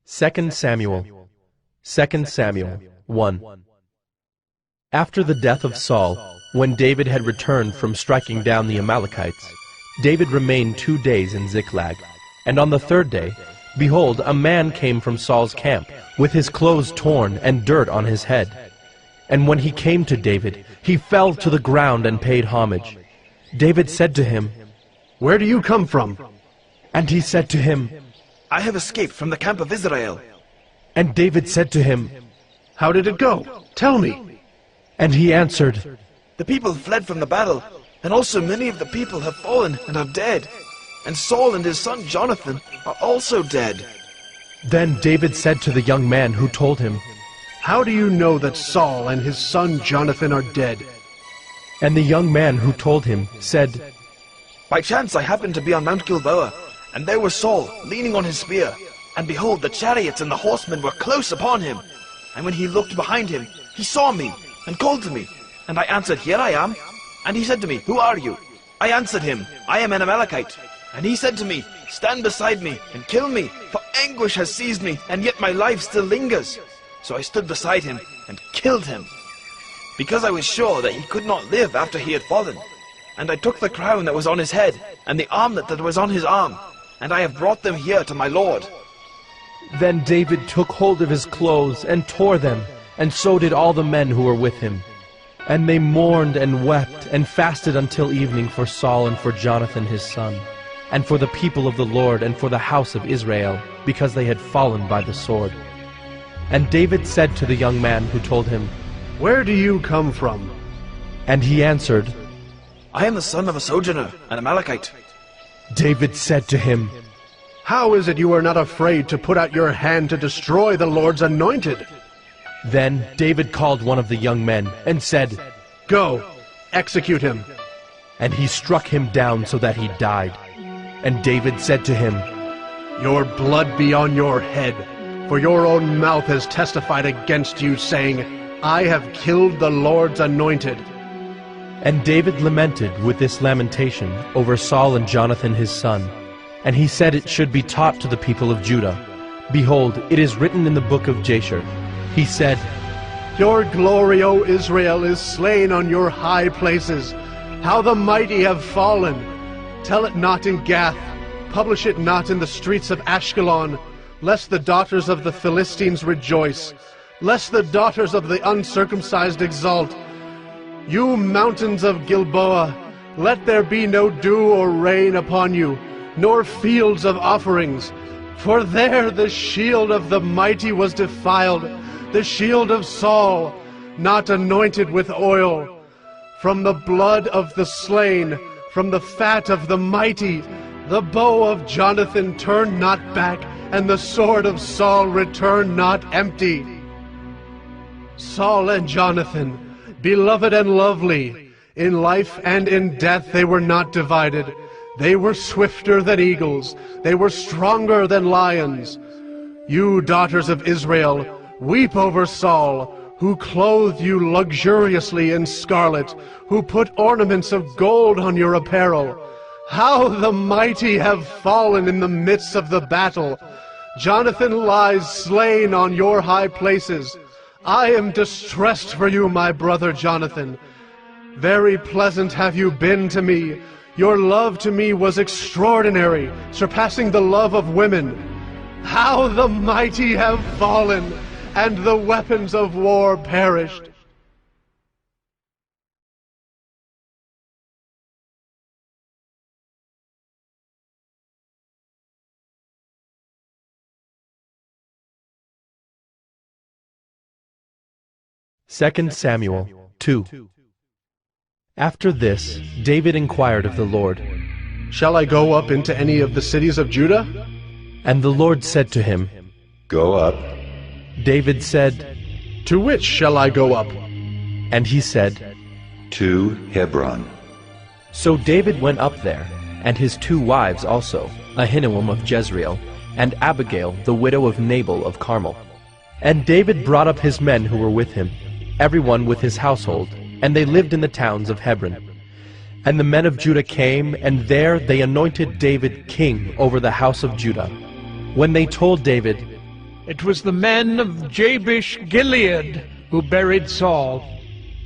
2 Samuel 1. After the death of Saul, when David had returned from striking down the Amalekites, David remained 2 days in Ziklag. And on the 3rd day, behold, a man came from Saul's camp, with his clothes torn and dirt on his head. And when he came to David, he fell to the ground and paid homage. David said to him, "Where do you come from?" And he said to him, "I have escaped from the camp of Israel." And David said to him, "How did it go? Tell me." And he answered, "The people fled from the battle, and also many of the people have fallen and are dead. And Saul and his son Jonathan are also dead." Then David said to the young man who told him, "How do you know that Saul and his son Jonathan are dead?" And the young man who told him said, "By chance I happened to be on Mount Gilboa, and there was Saul leaning on his spear. And behold, the chariots and the horsemen were close upon him. And when he looked behind him, he saw me, and called to me. And I answered, 'Here I am.' And he said to me, 'Who are you?' I answered him, 'I am an Amalekite.' And he said to me, 'Stand beside me, and kill me, for anguish has seized me, and yet my life still lingers.' So I stood beside him, and killed him, because I was sure that he could not live after he had fallen. And I took the crown that was on his head, and the armlet that was on his arm, and I have brought them here to my lord." Then David took hold of his clothes and tore them, and so did all the men who were with him. And they mourned and wept and fasted until evening for Saul and for Jonathan his son, and for the people of the Lord and for the house of Israel, because they had fallen by the sword. And David said to the young man who told him, "Where do you come from?" And he answered, "I am the son of a sojourner, an Amalekite." David said to him, "How is it you are not afraid to put out your hand to destroy the Lord's anointed?" Then David called one of the young men and said, "Go, execute him." And he struck him down so that he died. And David said to him, "Your blood be on your head, for your own mouth has testified against you, saying, 'I have killed the Lord's anointed.'" And David lamented with this lamentation over Saul and Jonathan his son. And he said it should be taught to the people of Judah. Behold, it is written in the book of Jasher. He said, "Your glory, O Israel, is slain on your high places. How the mighty have fallen! Tell it not in Gath, publish it not in the streets of Ashkelon, lest the daughters of the Philistines rejoice, lest the daughters of the uncircumcised exult. You mountains of Gilboa, let there be no dew or rain upon you, nor fields of offerings. For there the shield of the mighty was defiled, the shield of Saul, not anointed with oil. From the blood of the slain, from the fat of the mighty, the bow of Jonathan turned not back, and the sword of Saul returned not empty. Saul and Jonathan, beloved and lovely, in life and in death they were not divided. They were swifter than eagles, they were stronger than lions. You daughters of Israel, weep over Saul, who clothed you luxuriously in scarlet, who put ornaments of gold on your apparel. How the mighty have fallen in the midst of the battle! Jonathan lies slain on your high places. I am distressed for you, my brother Jonathan. Very pleasant have you been to me. Your love to me was extraordinary, surpassing the love of women. How the mighty have fallen, and the weapons of war perished. Second Samuel 2. After this, David inquired of the Lord, Shall I go up into any of the cities of Judah? And the Lord said to him, Go up. David said, To which shall I go up? And he said, To Hebron. So David went up there, and his 2 wives also, Ahinoam of Jezreel, and Abigail, the widow of Nabal of Carmel. And David brought up his men who were with him, everyone with his household, and they lived in the towns of Hebron. And the men of Judah came, and there they anointed David king over the house of Judah. When they told David, It was the men of Jabesh Gilead who buried Saul.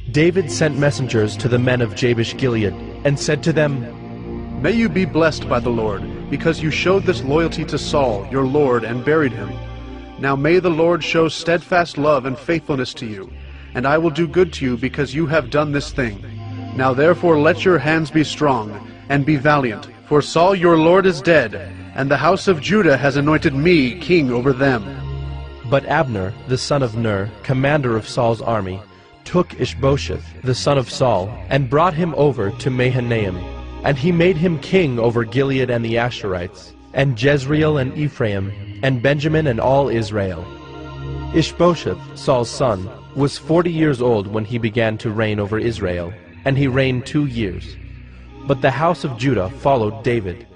David sent messengers to the men of Jabesh Gilead and said to them, May you be blessed by the Lord, because you showed this loyalty to Saul, your Lord, and buried him. Now may the Lord show steadfast love and faithfulness to you, and I will do good to you because you have done this thing. Now therefore let your hands be strong, and be valiant, for Saul your Lord is dead, and the house of Judah has anointed me king over them. But Abner, the son of Ner, commander of Saul's army, took Ishbosheth, the son of Saul, and brought him over to Mahanaim. And he made him king over Gilead and the Asherites, and Jezreel and Ephraim, and Benjamin and all Israel. Ishbosheth, Saul's son, was 40 years old when he began to reign over Israel, and he reigned 2 years. But the house of Judah followed David.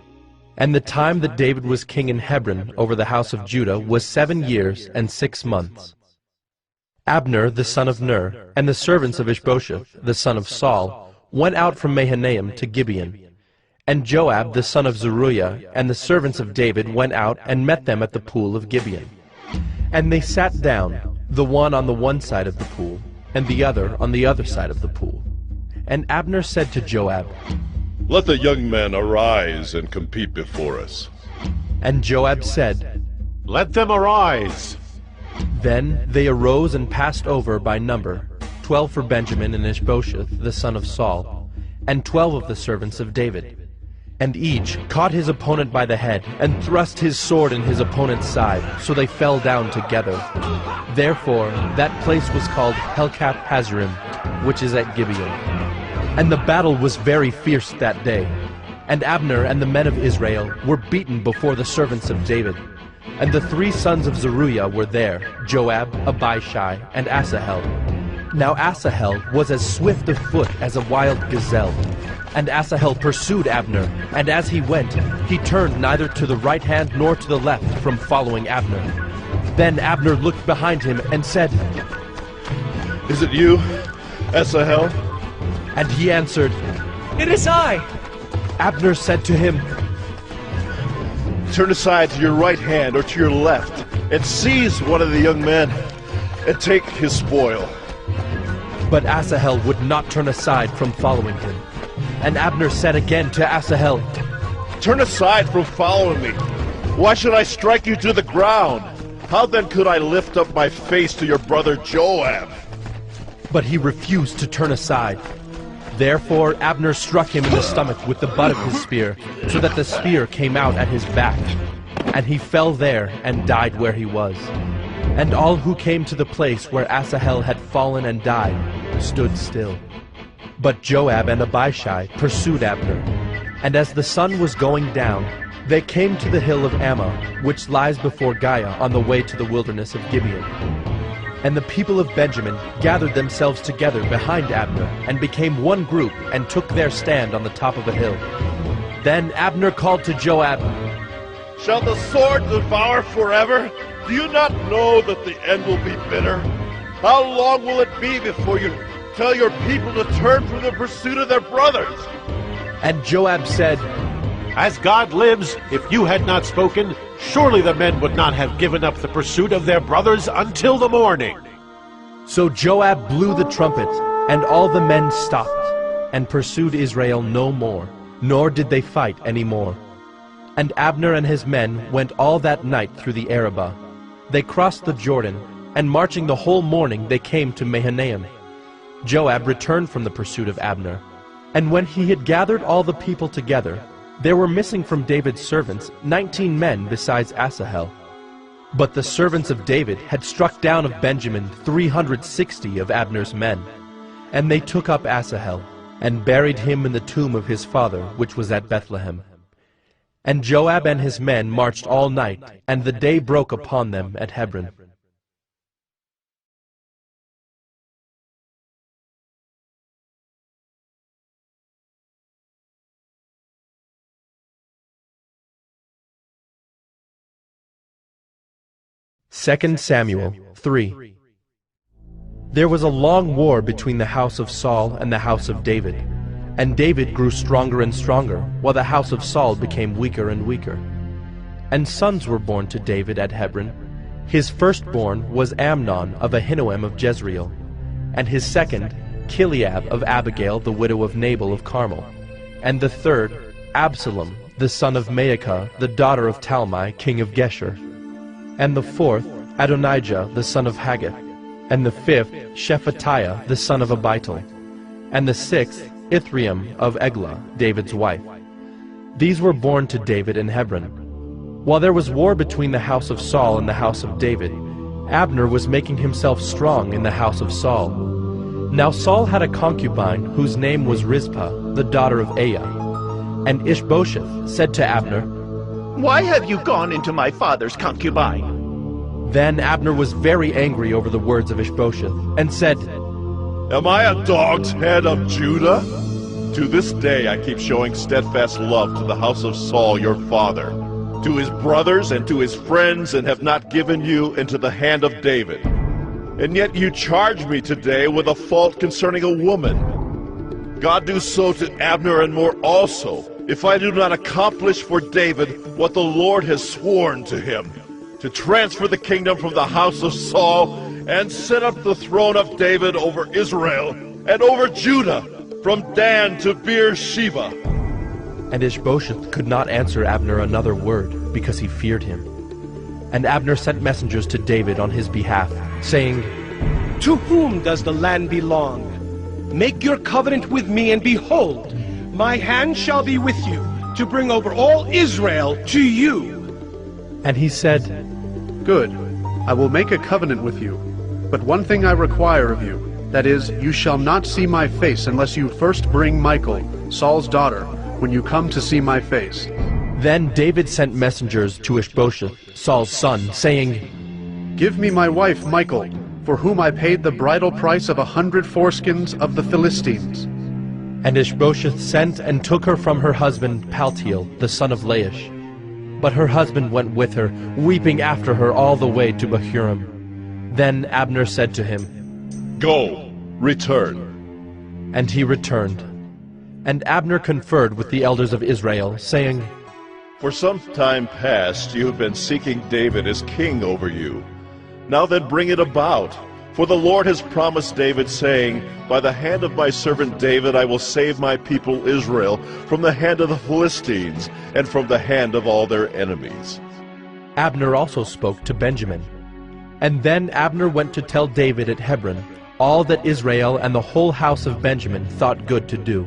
And the time that David was king in Hebron over the house of Judah was 7 years and 6 months. Abner, the son of Ner, and the servants of Ishbosheth, the son of Saul, went out from Mahanaim to Gibeon. And Joab, the son of Zeruiah, and the servants of David went out and met them at the pool of Gibeon. And they sat down, the one on the one side of the pool, and the other on the other side of the pool. And Abner said to Joab, Let the young men arise and compete before us. And Joab said, Let them arise. Then they arose and passed over by number, 12 for Benjamin and Ishbosheth, the son of Saul, and 12 of the servants of David. And each caught his opponent by the head, and thrust his sword in his opponent's side, so they fell down together. Therefore that place was called Helkath Hazzurim, which is at Gibeon. And the battle was very fierce that day. And Abner and the men of Israel were beaten before the servants of David. And the 3 sons of Zeruiah were there, Joab, Abishai, and Asahel. Now Asahel was as swift of foot as a wild gazelle. And Asahel pursued Abner, and as he went, he turned neither to the right hand nor to the left from following Abner. Then Abner looked behind him and said, Is it you, Asahel? And he answered, It is I. Abner said to him, Turn aside to your right hand or to your left, and seize one of the young men, and take his spoil. But Asahel would not turn aside from following him. And Abner said again to Asahel, Turn aside from following me. Why should I strike you to the ground? How then could I lift up my face to your brother Joab? But he refused to turn aside. Therefore Abner struck him in the stomach with the butt of his spear, so that the spear came out at his back. And he fell there and died where he was. And all who came to the place where Asahel had fallen and died stood still. But Joab and Abishai pursued Abner. And as the sun was going down, they came to the hill of Ammah, which lies before Giah on the way to the wilderness of Gibeon. And the people of Benjamin gathered themselves together behind Abner, and became one group, and took their stand on the top of a hill. Then Abner called to Joab, Shall the sword devour forever? Do you not know that the end will be bitter? How long will it be before you tell your people to turn from the pursuit of their brothers? And Joab said, As God lives, if you had not spoken, surely the men would not have given up the pursuit of their brothers until the morning. So Joab blew the trumpet, and all the men stopped, and pursued Israel no more, nor did they fight any more. And Abner and his men went all that night through the Arabah. They crossed the Jordan, and marching the whole morning they came to Mahanaim. Joab returned from the pursuit of Abner. And when he had gathered all the people together, there were missing from David's servants 19 men besides Asahel. But the servants of David had struck down of Benjamin 360 of Abner's men. And they took up Asahel, and buried him in the tomb of his father, which was at Bethlehem. And Joab and his men marched all night, and the day broke upon them at Hebron. Second Samuel 3. There was a long war between the house of Saul and the house of David. And David grew stronger and stronger, while the house of Saul became weaker and weaker. And sons were born to David at Hebron. His firstborn was Amnon of Ahinoam of Jezreel, and his second, Chileab of Abigail the widow of Nabal of Carmel, and the third, Absalom, the son of Maacah, the daughter of Talmai, king of Geshur, and the fourth, Adonijah, the son of Haggith, and the fifth, Shephatiah, the son of Abital, and the sixth, Ithream of Eglah, David's wife. These were born to David in Hebron. While there was war between the house of Saul and the house of David, Abner was making himself strong in the house of Saul. Now Saul had a concubine whose name was Rizpah, the daughter of Aiah. And Ishbosheth said to Abner, "Why have you gone into my father's concubine?" Then Abner was very angry over the words of Ishbosheth, and said, Am I a dog's head of Judah? To this day I keep showing steadfast love to the house of Saul your father, to his brothers and to his friends, and have not given you into the hand of David. And yet you charge me today with a fault concerning a woman. God do so to Abner and more also, if I do not accomplish for David what the Lord has sworn to him, to transfer the kingdom from the house of Saul and set up the throne of David over Israel and over Judah, from Dan to Beersheba. And Ishbosheth could not answer Abner another word, because he feared him. And Abner sent messengers to David on his behalf, saying, "To whom does the land belong? Make your covenant with me, and behold, my hand shall be with you, to bring over all Israel to you." And he said, Good, I will make a covenant with you. But one thing I require of you, that is, you shall not see my face unless you first bring Michal, Saul's daughter, when you come to see my face. Then David sent messengers to Ishbosheth, Saul's son, saying, Give me my wife Michal, for whom I paid the bridal price of 100 foreskins of the Philistines. And Ishbosheth sent and took her from her husband Paltiel, the son of Laish. But her husband went with her, weeping after her all the way to Bahurim. Then Abner said to him, Go, return. And he returned. And Abner conferred with the elders of Israel, saying, For some time past you have been seeking David as king over you. Now then bring it about. For the Lord has promised David, saying, By the hand of my servant David I will save my people Israel from the hand of the Philistines and from the hand of all their enemies. Abner also spoke to Benjamin. And then Abner went to tell David at Hebron all that Israel and the whole house of Benjamin thought good to do.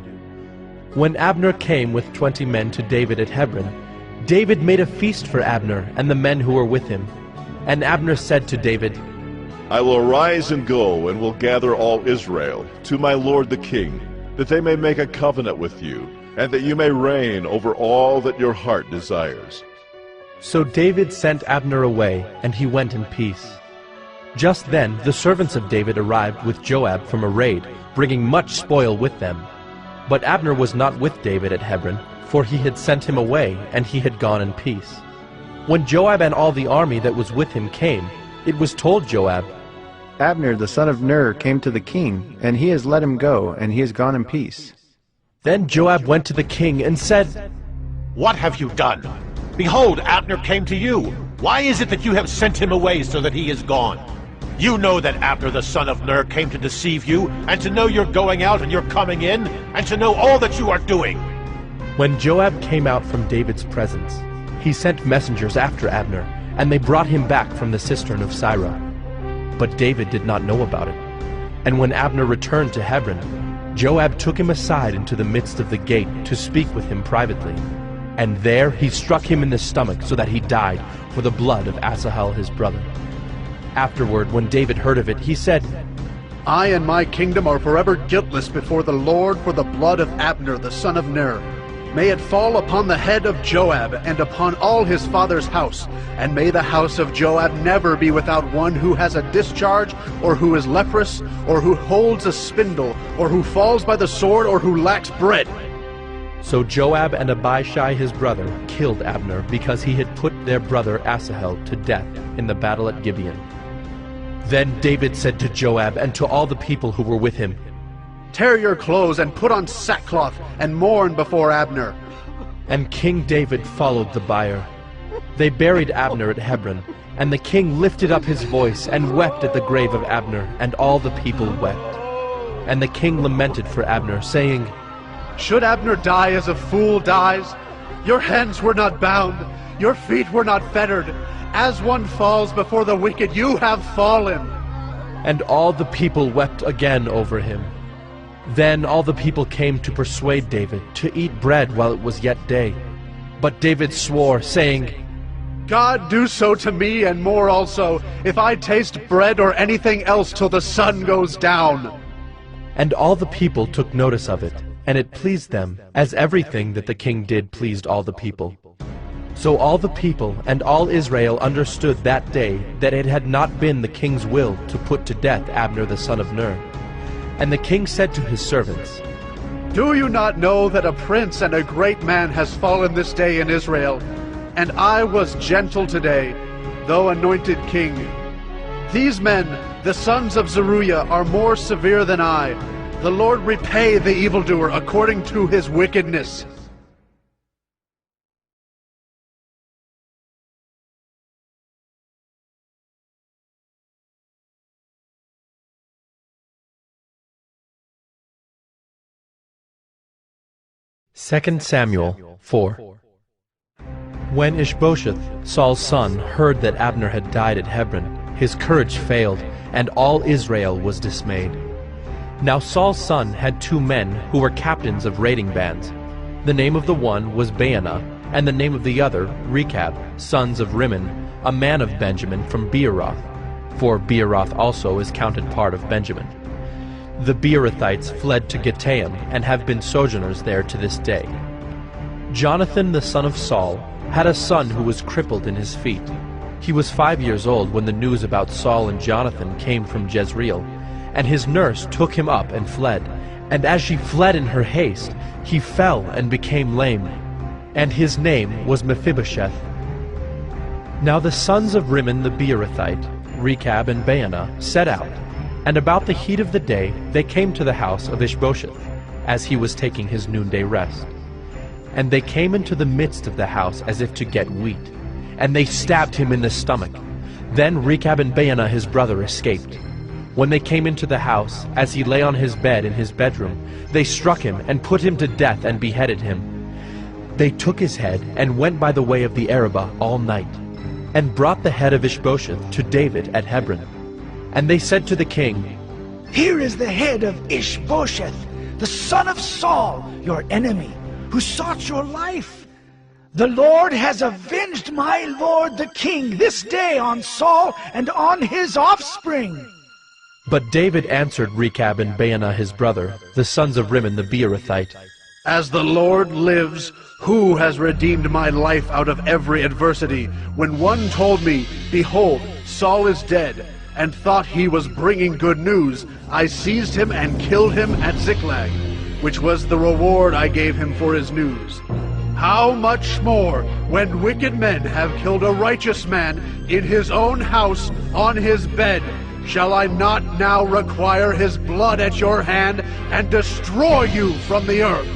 When Abner came with 20 men to David at Hebron, David made a feast for Abner and the men who were with him. And Abner said to David, I will arise and go, and will gather all Israel to my lord the king, that they may make a covenant with you, and that you may reign over all that your heart desires. So David sent Abner away, and he went in peace. Just then the servants of David arrived with Joab from a raid, bringing much spoil with them. But Abner was not with David at Hebron, for he had sent him away, and he had gone in peace. When Joab and all the army that was with him came, it was told Joab, Abner the son of Ner came to the king, and he has let him go, and he has gone in peace. Then Joab went to the king and said, What have you done? Behold, Abner came to you. Why is it that you have sent him away so that he is gone? You know that Abner the son of Ner came to deceive you, and to know you're going out and you're coming in, and to know all that you are doing. When Joab came out from David's presence, he sent messengers after Abner, and they brought him back from the cistern of Sirah. But David did not know about it. And when Abner returned to Hebron, Joab took him aside into the midst of the gate to speak with him privately. And there he struck him in the stomach so that he died for the blood of Asahel his brother. Afterward, when David heard of it, he said, I and my kingdom are forever guiltless before the Lord for the blood of Abner the son of Ner. May it fall upon the head of Joab and upon all his father's house, and may the house of Joab never be without one who has a discharge, or who is leprous, or who holds a spindle, or who falls by the sword, or who lacks bread. So Joab and Abishai his brother killed Abner, because he had put their brother Asahel to death in the battle at Gibeon. Then David said to Joab and to all the people who were with him, Tear your clothes and put on sackcloth and mourn before Abner. And King David followed the bier. They buried Abner at Hebron, And the king lifted up his voice and wept at the grave of Abner, and all the people wept. And the king lamented for Abner, saying, Should Abner die as a fool dies? Your hands were not bound, your feet were not fettered. As one falls before the wicked, you have fallen. And all the people wept again over him. Then all the people came to persuade David to eat bread while it was yet day. But David swore, saying, God, do so to me and more also, if I taste bread or anything else till the sun goes down. And all the people took notice of it, and it pleased them, as everything that the king did pleased all the people. So all the people and all Israel understood that day that it had not been the king's will to put to death Abner the son of Ner. And the king said to his servants, Do you not know that a prince and a great man has fallen this day in Israel? And I was gentle today, though anointed king. These men, the sons of Zeruiah, are more severe than I. The Lord repay the evildoer according to his wickedness. Second Samuel 4. When Ishbosheth, Saul's son, heard that Abner had died at Hebron, his courage failed, and all Israel was dismayed. Now Saul's son had 2 men who were captains of raiding bands. The name of the one was Baanah, and the name of the other Rechab, sons of Rimmon, a man of Benjamin from Beeroth, for Beeroth also is counted part of Benjamin. The Beerothites fled to Gittaim, and have been sojourners there to this day. Jonathan the son of Saul had a son who was crippled in his feet. He was 5 years old when the news about Saul and Jonathan came from Jezreel, and his nurse took him up and fled. And as she fled in her haste, he fell and became lame, and his name was Mephibosheth. Now the sons of Rimmon the Beerothite, Rechab and Baanah, set out, and about the heat of the day they came to the house of Ishbosheth, as he was taking his noonday rest. And they came into the midst of the house as if to get wheat, and they stabbed him in the stomach. Then Rechab and Baanah his brother escaped. When they came into the house, as he lay on his bed in his bedroom, they struck him and put him to death and beheaded him. They took his head and went by the way of the Arabah all night, and brought the head of Ishbosheth to David at Hebron. And they said to the king, Here is the head of Ishbosheth, the son of Saul, your enemy, who sought your life. The Lord has avenged my lord the king this day on Saul and on his offspring. But David answered Rechab and Baanah his brother, the sons of Rimmon the Beerothite, As the Lord lives, who has redeemed my life out of every adversity, when one told me, Behold, Saul is dead, and thought he was bringing good news, I seized him and killed him at Ziklag, which was the reward I gave him for his news. How much more, when wicked men have killed a righteous man in his own house on his bed, shall I not now require his blood at your hand and destroy you from the earth?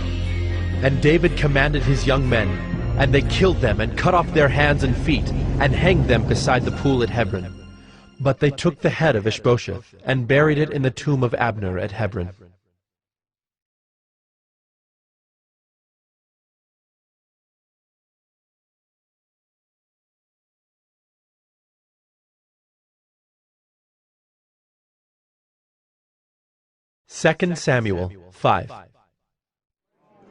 And David commanded his young men, and they killed them and cut off their hands and feet, and hanged them beside the pool at Hebron. But they took the head of Ishbosheth, and buried it in the tomb of Abner at Hebron. Second Samuel 5.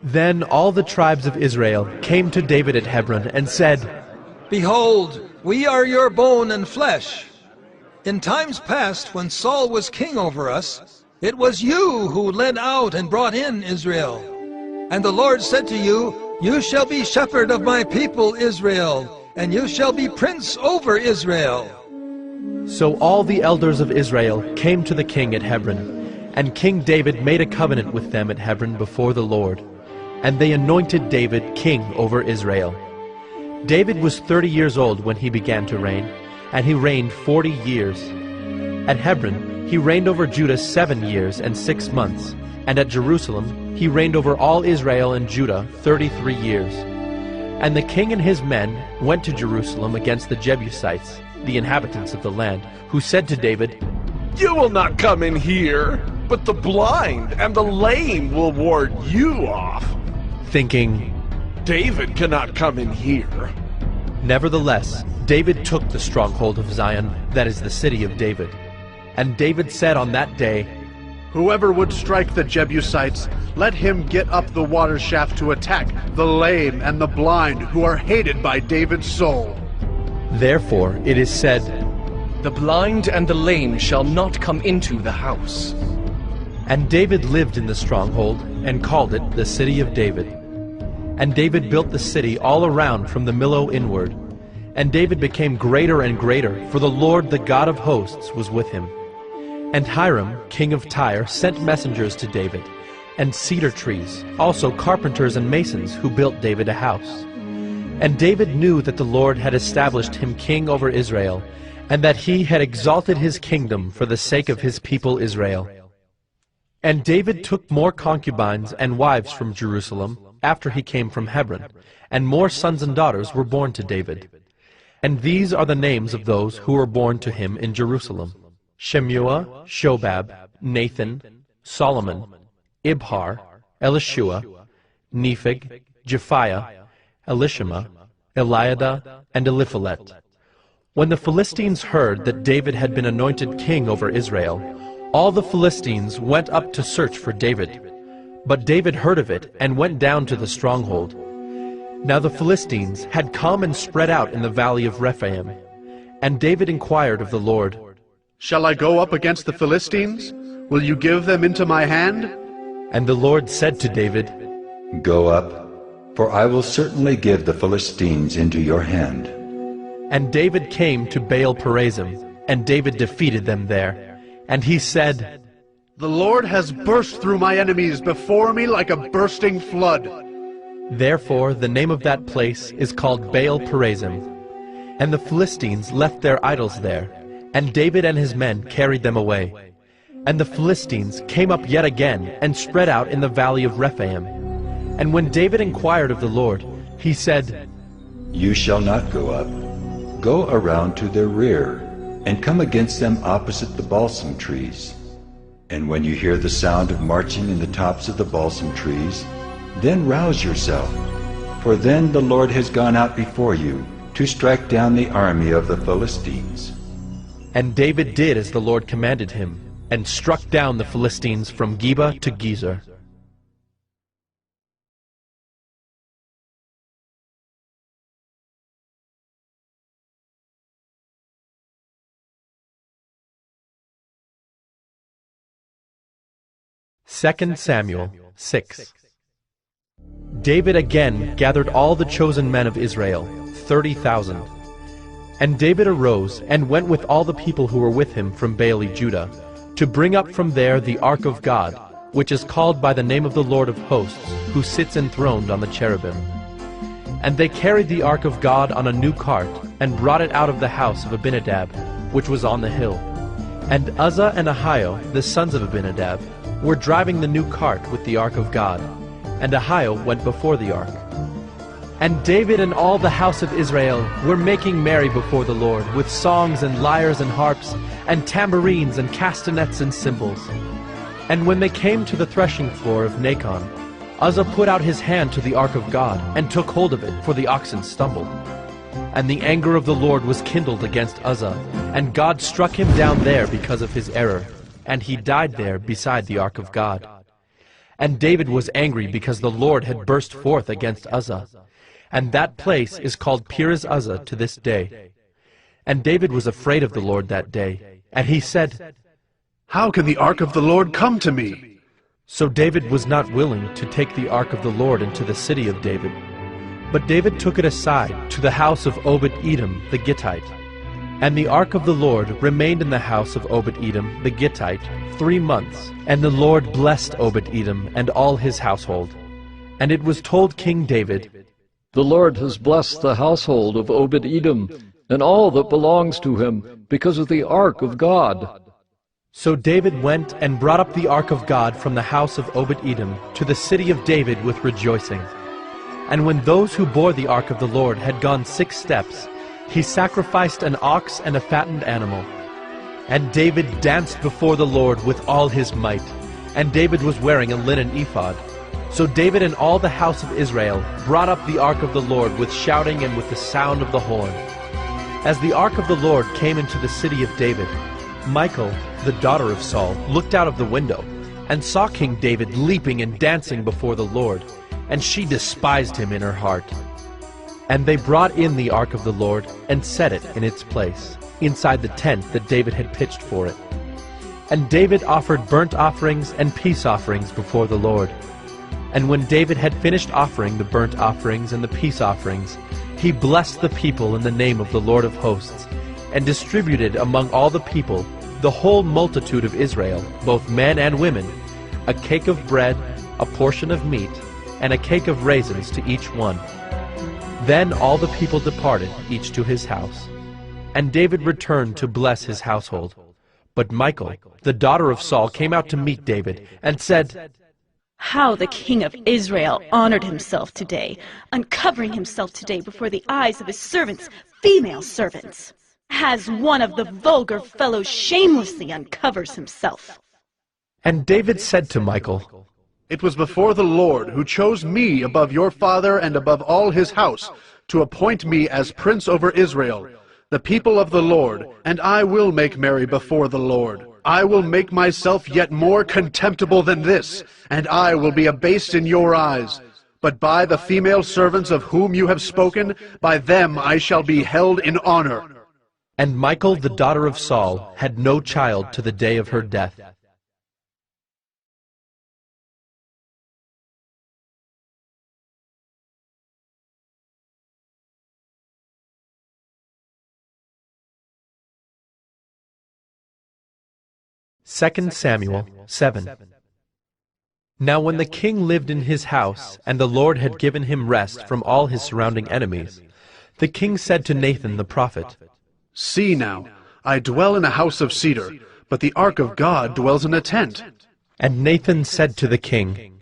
Then all the tribes of Israel came to David at Hebron and said, Behold, we are your bone and flesh. In times past, when Saul was king over us, it was you who led out and brought in Israel. And the Lord said to you, You shall be shepherd of my people Israel, and you shall be prince over Israel. So all the elders of Israel came to the king at Hebron, and King David made a covenant with them at Hebron before the Lord, and they anointed David king over Israel. David was 30 years old when he began to reign, and he reigned 40 years. At Hebron he reigned over Judah 7 years and 6 months, and at Jerusalem he reigned over all Israel and Judah 33 years. And the king and his men went to Jerusalem against the Jebusites, the inhabitants of the land, who said to David, "You will not come in here, but the blind and the lame will ward you off." Thinking, "David cannot come in here." Nevertheless, David took the stronghold of Zion, that is the city of David. And David said on that day, "Whoever would strike the Jebusites, let him get up the water shaft to attack the lame and the blind who are hated by David's soul." Therefore it is said, "The blind and the lame shall not come into the house." And David lived in the stronghold, and called it the city of David. And David built the city all around from the Millo inward. And David became greater and greater, for the Lord the God of hosts was with him. And Hiram, king of Tyre, sent messengers to David, and cedar trees, also carpenters and masons, who built David a house. And David knew that the Lord had established him king over Israel, and that he had exalted his kingdom for the sake of his people Israel. And David took more concubines and wives from Jerusalem, after he came from Hebron, and more sons and daughters were born to David. And these are the names of those who were born to him in Jerusalem: Shemua, Shobab, Nathan, Solomon, Ibhar, Elishua, Nepheg, Japhiah, Elishama, Eliada, and Eliphalet. When the Philistines heard that David had been anointed king over Israel, all the Philistines went up to search for David. But David heard of it and went down to the stronghold. Now the Philistines had come and spread out in the valley of Rephaim. And David inquired of the Lord, "Shall I go up against the Philistines? Will you give them into my hand?" And the Lord said to David, "Go up, for I will certainly give the Philistines into your hand." And David came to Baal-perazim, and David defeated them there. And he said, "The Lord has burst through my enemies before me like a bursting flood." Therefore the name of that place is called Baal-perazim. And the Philistines left their idols there, and David and his men carried them away. And the Philistines came up yet again, and spread out in the valley of Rephaim. And when David inquired of the Lord, he said, "You shall not go up. Go around to their rear, and come against them opposite the balsam trees. And when you hear the sound of marching in the tops of the balsam trees, then rouse yourself, for then the Lord has gone out before you to strike down the army of the Philistines." And David did as the Lord commanded him, and struck down the Philistines from Geba to Gezer. Second Samuel 6. David again gathered all the chosen men of Israel, 30,000. And David arose and went with all the people who were with him from Baale-Judah, to bring up from there the ark of God, which is called by the name of the Lord of hosts, who sits enthroned on the cherubim. And they carried the ark of God on a new cart, and brought it out of the house of Abinadab, which was on the hill. And Uzzah and Ahio, the sons of Abinadab, were driving the new cart with the ark of God, and Ahio went before the ark. And David and all the house of Israel were making merry before the Lord, with songs and lyres and harps, and tambourines and castanets and cymbals. And when they came to the threshing floor of Nacon, Uzzah put out his hand to the ark of God, and took hold of it, for the oxen stumbled. And the anger of the Lord was kindled against Uzzah, and God struck him down there because of his error, and he died there beside the ark of God. And David was angry because the Lord had burst forth against Uzzah. And that place is called Perez Uzzah to this day. And David was afraid of the Lord that day. And he said, "How can the ark of the Lord come to me?" So David was not willing to take the ark of the Lord into the city of David. But David took it aside to the house of Obed-Edom the Gittite. And the ark of the Lord remained in the house of Obed-Edom the Gittite 3 months. And the Lord blessed Obed-Edom and all his household. And it was told King David, "The Lord has blessed the household of Obed-Edom and all that belongs to him because of the ark of God." So David went and brought up the ark of God from the house of Obed-Edom to the city of David with rejoicing. And when those who bore the ark of the Lord had gone 6 steps, he sacrificed an ox and a fattened animal. And David danced before the Lord with all his might. And David was wearing a linen ephod. So David and all the house of Israel brought up the ark of the Lord with shouting and with the sound of the horn. As the ark of the Lord came into the city of David, Michal, the daughter of Saul, looked out of the window and saw King David leaping and dancing before the Lord, and she despised him in her heart. And they brought in the ark of the Lord and set it in its place, inside the tent that David had pitched for it. And David offered burnt offerings and peace offerings before the Lord. And when David had finished offering the burnt offerings and the peace offerings, he blessed the people in the name of the Lord of hosts, and distributed among all the people, the whole multitude of Israel, both men and women, a cake of bread, a portion of meat, and a cake of raisins to each one. Then all the people departed, each to his house. And David returned to bless his household. But Michal, the daughter of Saul, came out to meet David, and said, "How the king of Israel honored himself today, uncovering himself today before the eyes of his servants, female servants, as one of the vulgar fellows shamelessly uncovers himself." And David said to Michal, "It was before the Lord who chose me above your father and above all his house, to appoint me as prince over Israel, the people of the Lord, and I will make merry before the Lord. I will make myself yet more contemptible than this, and I will be abased in your eyes. But by the female servants of whom you have spoken, by them I shall be held in honor." And Michal, the daughter of Saul, had no child to the day of her death. Second Samuel 7. Now when the king lived in his house, and the Lord had given him rest from all his surrounding enemies, the king said to Nathan the prophet, "See now, I dwell in a house of cedar, but the ark of God dwells in a tent." And Nathan said to the king,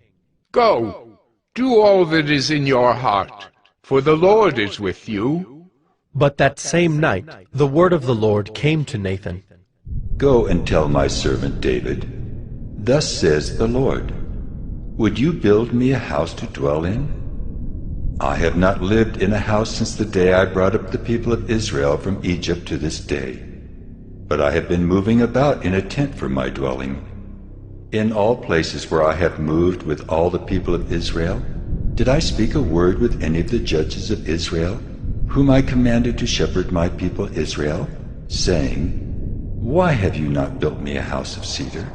"Go, do all that is in your heart, for the Lord is with you." But that same night the word of the Lord came to Nathan. Go and tell my servant David, thus says the Lord, would you build me a house to dwell in? I have not lived in a house since the day I brought up the people of Israel from Egypt to this day, but I have been moving about in a tent for my dwelling. In all places where I have moved with all the people of Israel, did I speak a word with any of the judges of Israel, whom I commanded to shepherd my people Israel, saying, why have you not built me a house of cedar?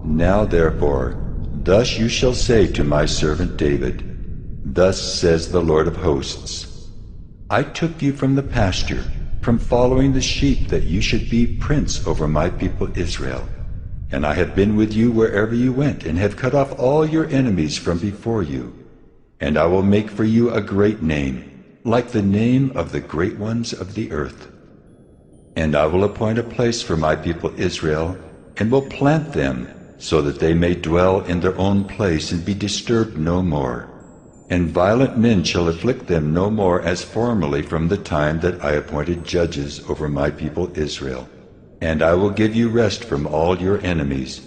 Now therefore, thus you shall say to my servant David, thus says the Lord of hosts, I took you from the pasture, from following the sheep, that you should be prince over my people Israel. And I have been with you wherever you went, and have cut off all your enemies from before you. And I will make for you a great name, like the name of the great ones of the earth. And I will appoint a place for my people Israel, and will plant them, so that they may dwell in their own place and be disturbed no more. And violent men shall afflict them no more as formerly from the time that I appointed judges over my people Israel. And I will give you rest from all your enemies.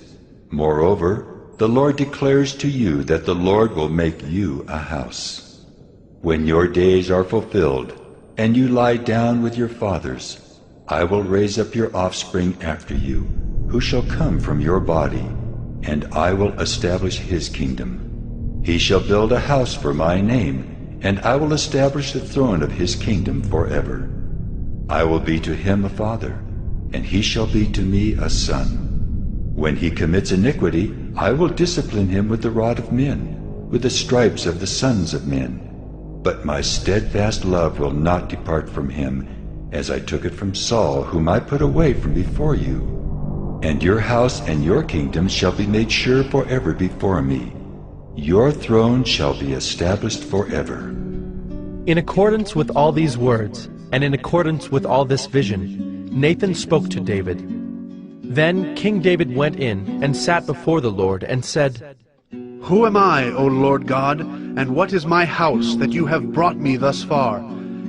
Moreover, the Lord declares to you that the Lord will make you a house. When your days are fulfilled, and you lie down with your fathers, I will raise up your offspring after you, who shall come from your body, and I will establish his kingdom. He shall build a house for my name, and I will establish the throne of his kingdom forever. I will be to him a father, and he shall be to me a son. When he commits iniquity, I will discipline him with the rod of men, with the stripes of the sons of men. But my steadfast love will not depart from him, as I took it from Saul, whom I put away from before you. And your house and your kingdom shall be made sure forever before me. Your throne shall be established forever. In accordance with all these words, and in accordance with all this vision, Nathan spoke to David. Then King David went in and sat before the Lord and said, Who am I, O Lord God, and what is my house that you have brought me thus far?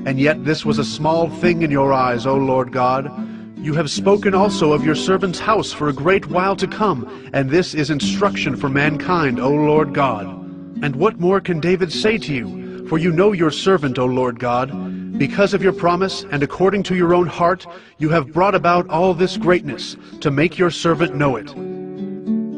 And yet this was a small thing in your eyes, O Lord God. You have spoken also of your servant's house for a great while to come, and this is instruction for mankind, O Lord God. And what more can David say to you? For you know your servant, O Lord God. Because of your promise, and according to your own heart, you have brought about all this greatness, to make your servant know it.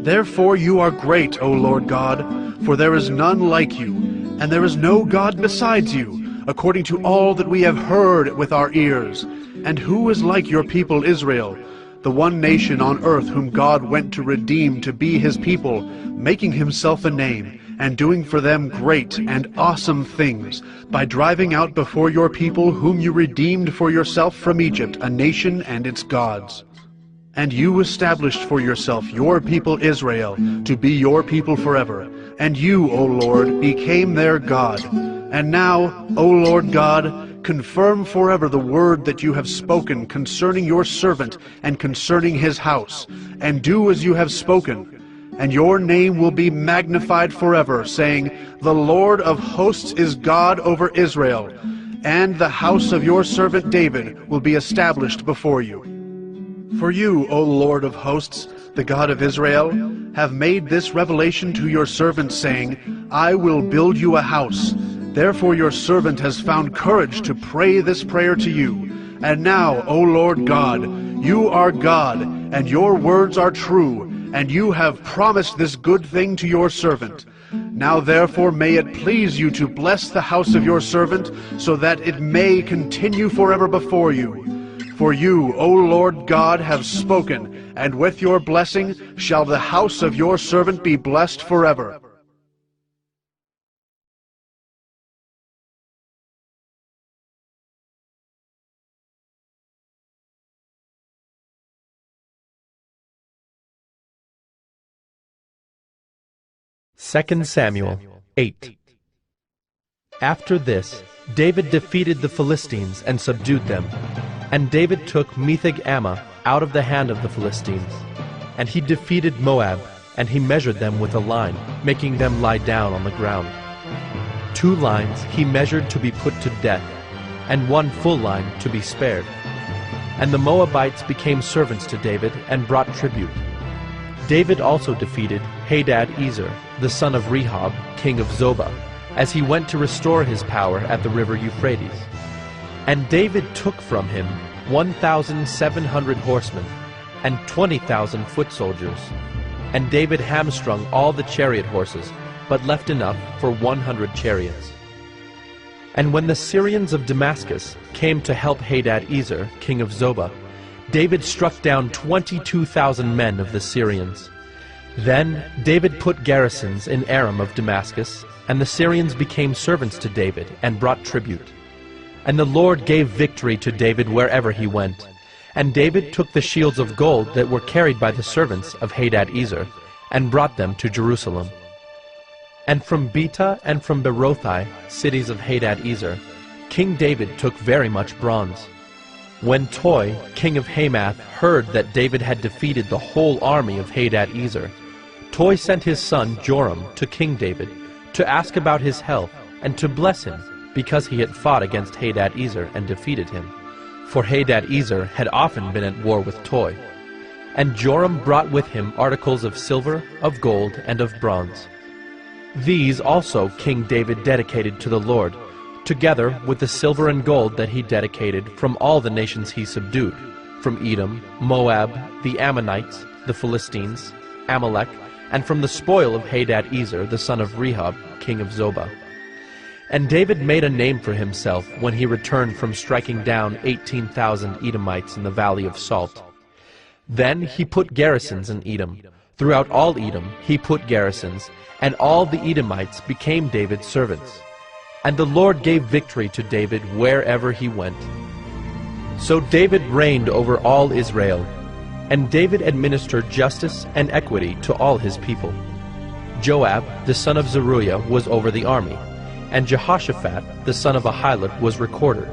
Therefore you are great, O Lord God, for there is none like you, and there is no God besides you, according to all that we have heard with our ears. And who is like your people Israel, the one nation on earth whom God went to redeem to be his people, making himself a name, and doing for them great and awesome things, by driving out before your people whom you redeemed for yourself from Egypt, a nation and its gods. And you established for yourself your people Israel, to be your people forever. And you, O Lord, became their God. And now, O Lord God, confirm forever the word that you have spoken concerning your servant and concerning his house, and do as you have spoken. And your name will be magnified forever, saying, The Lord of hosts is God over Israel, and the house of your servant David will be established before you. For you, O Lord of hosts, the God of Israel, have made this revelation to your servant, saying, I will build you a house. Therefore your servant has found courage to pray this prayer to you. And now, O Lord God, you are God, and your words are true, and you have promised this good thing to your servant. Now therefore may it please you to bless the house of your servant, so that it may continue forever before you. For you, O Lord God, have spoken, and with your blessing shall the house of your servant be blessed forever. Second Samuel 8. After this, David defeated the Philistines and subdued them. And David took Metheg-Ammah out of the hand of the Philistines. And he defeated Moab, and he measured them with a line, making them lie down on the ground. 2 lines he measured to be put to death, and 1 full line to be spared. And the Moabites became servants to David and brought tribute. David also defeated Hadad-ezer, the son of Rehob, king of Zobah, as he went to restore his power at the river Euphrates. And David took from him 1,700 horsemen and 20,000 foot soldiers. And David hamstrung all the chariot horses, but left enough for 100 chariots. And when the Syrians of Damascus came to help Hadad-ezer, king of Zobah, David struck down 22,000 men of the Syrians. Then David put garrisons in Aram of Damascus, and the Syrians became servants to David and brought tribute. And the Lord gave victory to David wherever he went. And David took the shields of gold that were carried by the servants of Hadad-ezer, and brought them to Jerusalem. And from Betah and from Berothai, cities of Hadad-ezer, King David took very much bronze. When Toi, king of Hamath, heard that David had defeated the whole army of Hadad-ezer, Toi sent his son Joram to King David to ask about his health and to bless him, because he had fought against Hadad-ezer and defeated him. For Hadad-ezer had often been at war with Toi. And Joram brought with him articles of silver, of gold, and of bronze. These also King David dedicated to the Lord, together with the silver and gold that he dedicated from all the nations he subdued, from Edom, Moab, the Ammonites, the Philistines, Amalek, and from the spoil of Hadad-ezer, the son of Rehob, king of Zobah. And David made a name for himself when he returned from striking down 18,000 Edomites in the valley of Salt. Then he put garrisons in Edom. Throughout all Edom he put garrisons, and all the Edomites became David's servants. And the Lord gave victory to David wherever he went. So David reigned over all Israel, and David administered justice and equity to all his people. Joab, the son of Zeruiah, was over the army, and Jehoshaphat, the son of Ahilud, was recorder.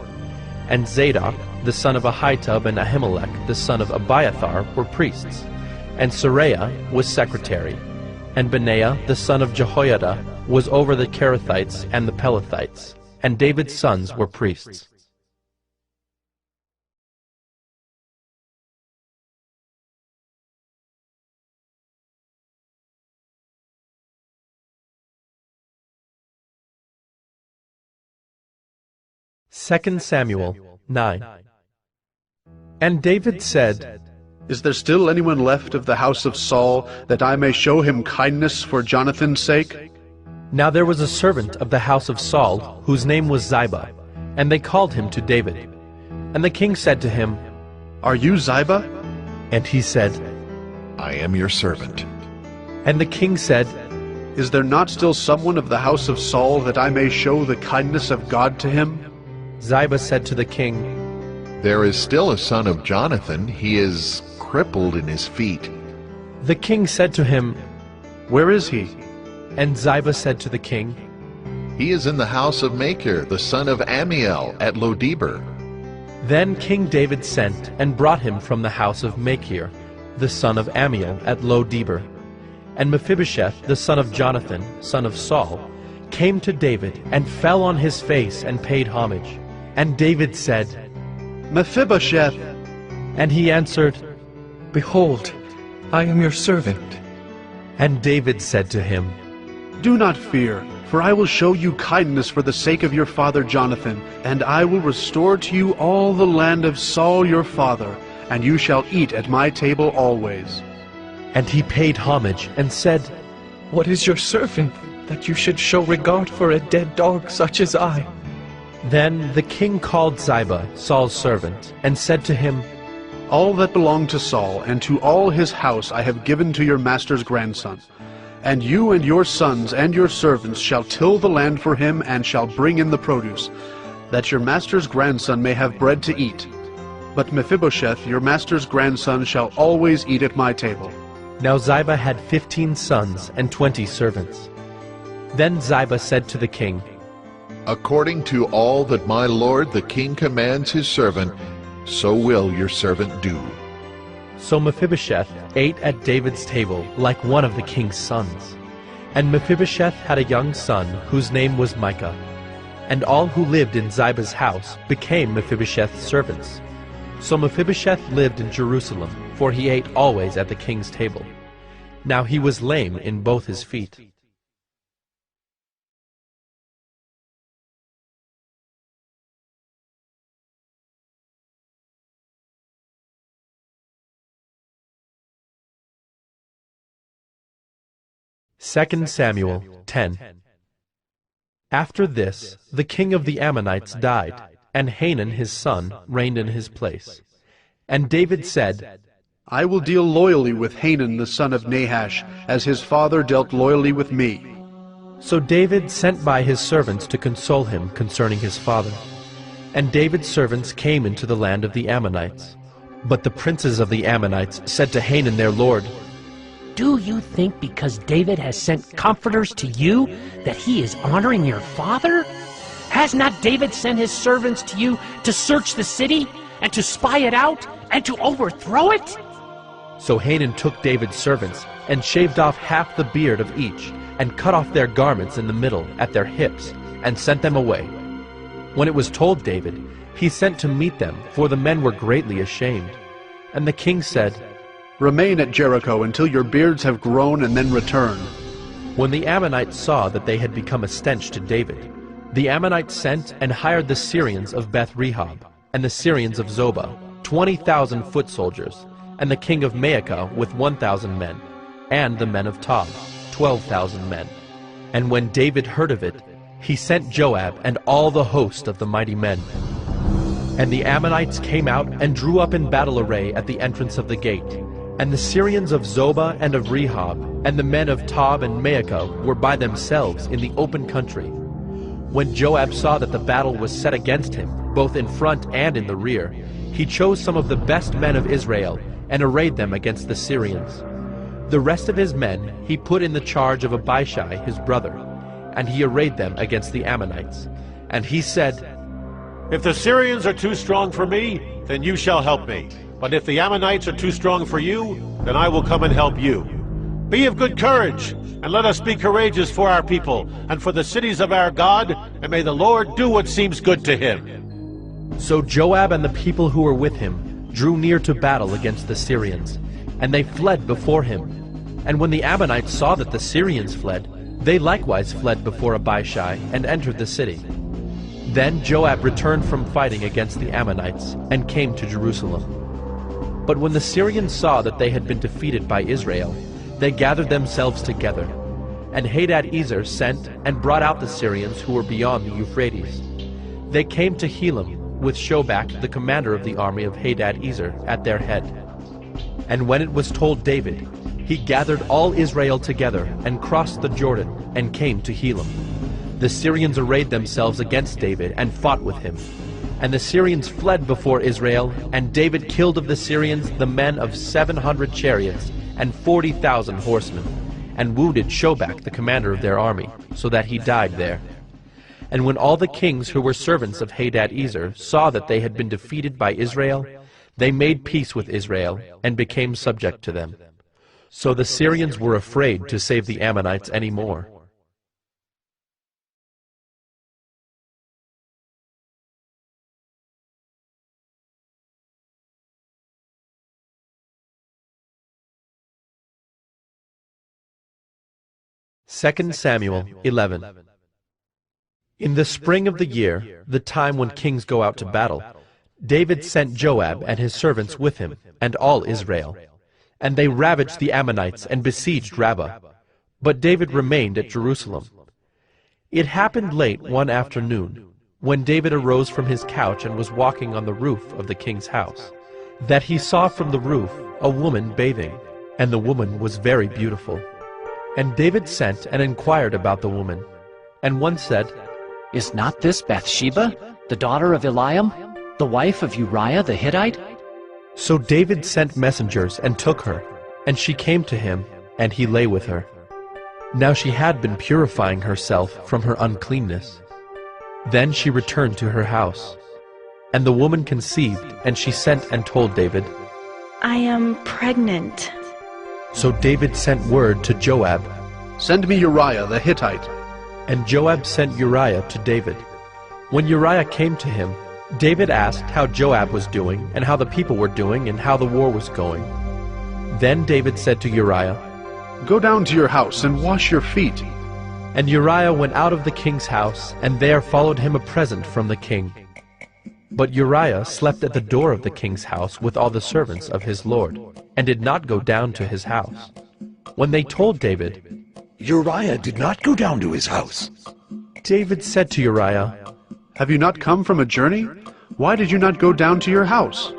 And Zadok, the son of Ahitub, and Ahimelech, the son of Abiathar, were priests. And Seraiah was secretary. And Benaiah, the son of Jehoiada, was over the Kerethites and the Pelethites. And David's sons were priests. 2 Samuel 9. And David said, Is there still anyone left of the house of Saul, that I may show him kindness for Jonathan's sake? Now there was a servant of the house of Saul, whose name was Ziba, and they called him to David. And the king said to him, Are you Ziba? And he said, I am your servant. And the king said, Is there not still someone of the house of Saul, that I may show the kindness of God to him? Ziba said to the king, There is still a son of Jonathan. He is crippled in his feet. The king said to him, Where is he? And Ziba said to the king, He is in the house of Machir, the son of Ammiel, at Lodebar. Then King David sent and brought him from the house of Machir, the son of Ammiel, at Lodebar. And Mephibosheth, the son of Jonathan, son of Saul, came to David and fell on his face and paid homage. And David said, Mephibosheth. And he answered, Behold, I am your servant. And David said to him, Do not fear, for I will show you kindness for the sake of your father Jonathan, and I will restore to you all the land of Saul your father, and you shall eat at my table always. And he paid homage and said, What is your servant, that you should show regard for a dead dog such as I? Then the king called Ziba, Saul's servant, and said to him, All that belonged to Saul and to all his house I have given to your master's grandson. And you and your sons and your servants shall till the land for him and shall bring in the produce, that your master's grandson may have bread to eat. But Mephibosheth, your master's grandson, shall always eat at my table. Now Ziba had 15 sons and 20 servants. Then Ziba said to the king, According to all that my lord the king commands his servant, so will your servant do. So Mephibosheth ate at David's table like one of the king's sons. And Mephibosheth had a young son whose name was Micah. And all who lived in Ziba's house became Mephibosheth's servants. So Mephibosheth lived in Jerusalem, for he ate always at the king's table. Now he was lame in both his feet. Second Samuel 10. After this, the king of the Ammonites died, and Hanun his son reigned in his place. And David said, I will deal loyally with Hanun the son of Nahash, as his father dealt loyally with me. So David sent by his servants to console him concerning his father. And David's servants came into the land of the Ammonites. But the princes of the Ammonites said to Hanun their lord, Do you think because David has sent comforters to you that he is honoring your father? Has not David sent his servants to you to search the city and to spy it out and to overthrow it? So Hanun took David's servants and shaved off half the beard of each and cut off their garments in the middle at their hips and sent them away. When it was told David, he sent to meet them, for the men were greatly ashamed. And the king said, Remain at Jericho until your beards have grown, and then return. When the Ammonites saw that they had become a stench to David, the Ammonites sent and hired the Syrians of Beth-rehob, and the Syrians of Zobah, 20,000 foot soldiers, and the king of Maacah with 1,000 men, and the men of Tob, 12,000 men. And when David heard of it, he sent Joab and all the host of the mighty men. And the Ammonites came out and drew up in battle array at the entrance of the gate. And the Syrians of Zobah and of Rehob, and the men of Tob and Maacah were by themselves in the open country. When Joab saw that the battle was set against him, both in front and in the rear, he chose some of the best men of Israel and arrayed them against the Syrians. The rest of his men he put in the charge of Abishai his brother, and he arrayed them against the Ammonites. And he said, If the Syrians are too strong for me, then you shall help me. But if the Ammonites are too strong for you, then I will come and help you. Be of good courage, and let us be courageous for our people, and for the cities of our God, and may the Lord do what seems good to him. So Joab and the people who were with him drew near to battle against the Syrians, and they fled before him. And when the Ammonites saw that the Syrians fled, they likewise fled before Abishai, and entered the city. Then Joab returned from fighting against the Ammonites and came to Jerusalem. But when the Syrians saw that they had been defeated by Israel, they gathered themselves together. And Hadad-ezer sent and brought out the Syrians who were beyond the Euphrates. They came to Helam, with Shobach, the commander of the army of Hadad-ezer, at their head. And when it was told David, he gathered all Israel together and crossed the Jordan and came to Helam. The Syrians arrayed themselves against David and fought with him. And the Syrians fled before Israel, and David killed of the Syrians the men of 700 chariots and 40,000 horsemen, and wounded Shobach, the commander of their army, so that he died there. And when all the kings who were servants of Hadad-ezer saw that they had been defeated by Israel, they made peace with Israel and became subject to them. So the Syrians were afraid to save the Ammonites any more. Second Samuel 11. In the spring of the year, the time when kings go out to battle, David sent Joab and his servants with him, and all Israel. And they ravaged the Ammonites and besieged Rabbah. But David remained at Jerusalem. It happened late one afternoon, when David arose from his couch and was walking on the roof of the king's house, that he saw from the roof a woman bathing, and the woman was very beautiful. And David sent and inquired about the woman. And one said, "Is not this Bathsheba, the daughter of Eliam, the wife of Uriah the Hittite?" So David sent messengers and took her, and she came to him, and he lay with her. Now she had been purifying herself from her uncleanness. Then she returned to her house. And the woman conceived, and she sent and told David, "I am pregnant." So David sent word to Joab, "Send me Uriah the Hittite." And Joab sent Uriah to David. When Uriah came to him, David asked how Joab was doing, and how the people were doing, and how the war was going. Then David said to Uriah, "Go down to your house and wash your feet." And Uriah went out of the king's house, and there followed him a present from the king. But Uriah slept at the door of the king's house with all the servants of his lord, and did not go down to his house. When they told David, "Uriah did not go down to his house," David said to Uriah, "Have you not come from a journey? Why did you not go down to your house?"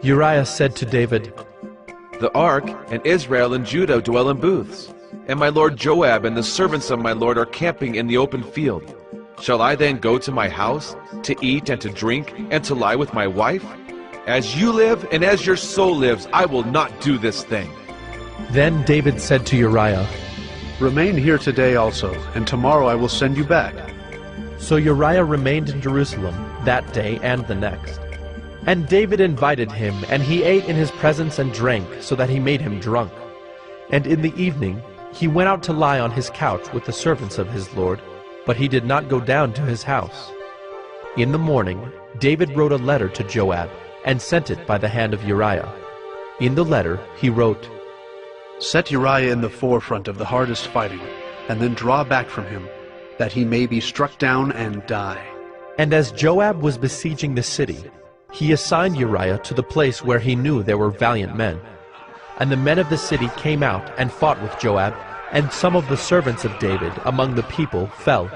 Uriah said to David, "The ark and Israel and Judah dwell in booths, and my lord Joab and the servants of my lord are camping in the open field. Shall I then go to my house, to eat and to drink, and to lie with my wife? As you live and as your soul lives, I will not do this thing." Then David said to Uriah, "Remain here today also, and tomorrow I will send you back." So Uriah remained in Jerusalem that day and the next. And David invited him, and he ate in his presence and drank, so that he made him drunk. And in the evening he went out to lie on his couch with the servants of his lord, but he did not go down to his house. In the morning David wrote a letter to Joab, and sent it by the hand of Uriah. In the letter he wrote, "Set Uriah in the forefront of the hardest fighting, and then draw back from him, that he may be struck down and die." And as Joab was besieging the city, he assigned Uriah to the place where he knew there were valiant men. And the men of the city came out and fought with Joab, and some of the servants of David among the people fell.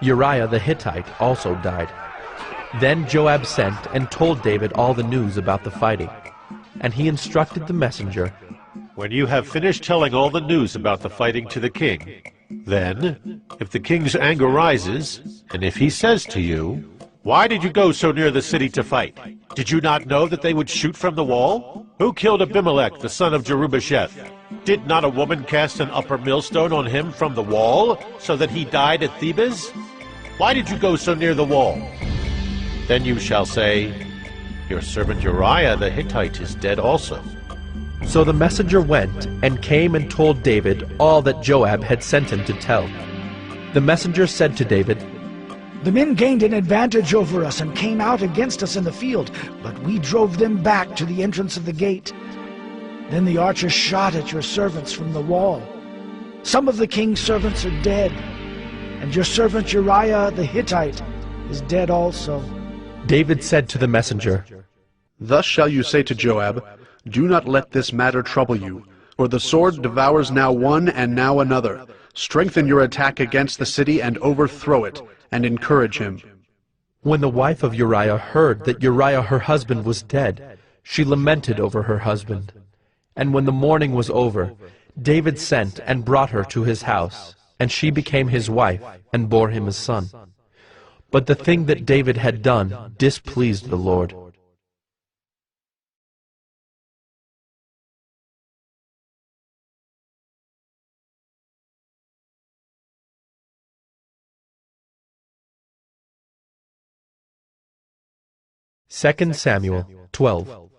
Uriah the Hittite also died. Then Joab sent and told David all the news about the fighting. And he instructed the messenger, "When you have finished telling all the news about the fighting to the king, then, if the king's anger rises, and if he says to you, 'Why did you go so near the city to fight? Did you not know that they would shoot from the wall? Who killed Abimelech, the son of Jerubasheth? Did not a woman cast an upper millstone on him from the wall, so that he died at Thebez? Why did you go so near the wall?' Then you shall say, 'Your servant Uriah the Hittite is dead also.'" So the messenger went and came and told David all that Joab had sent him to tell. The messenger said to David, "The men gained an advantage over us and came out against us in the field, but we drove them back to the entrance of the gate. Then the archers shot at your servants from the wall. Some of the king's servants are dead, and your servant Uriah the Hittite is dead also. David said to the messenger, Thus shall you say to Joab, Do not let this matter trouble you, for the sword devours now one and now another. Strengthen your attack against the city and overthrow it, and encourage him. When the wife of Uriah heard that Uriah her husband was dead, she lamented over her husband. And when the mourning was over, David sent and brought her to his house, and she became his wife, and bore him a son. But the thing that David had done displeased the Lord. Second Samuel 12.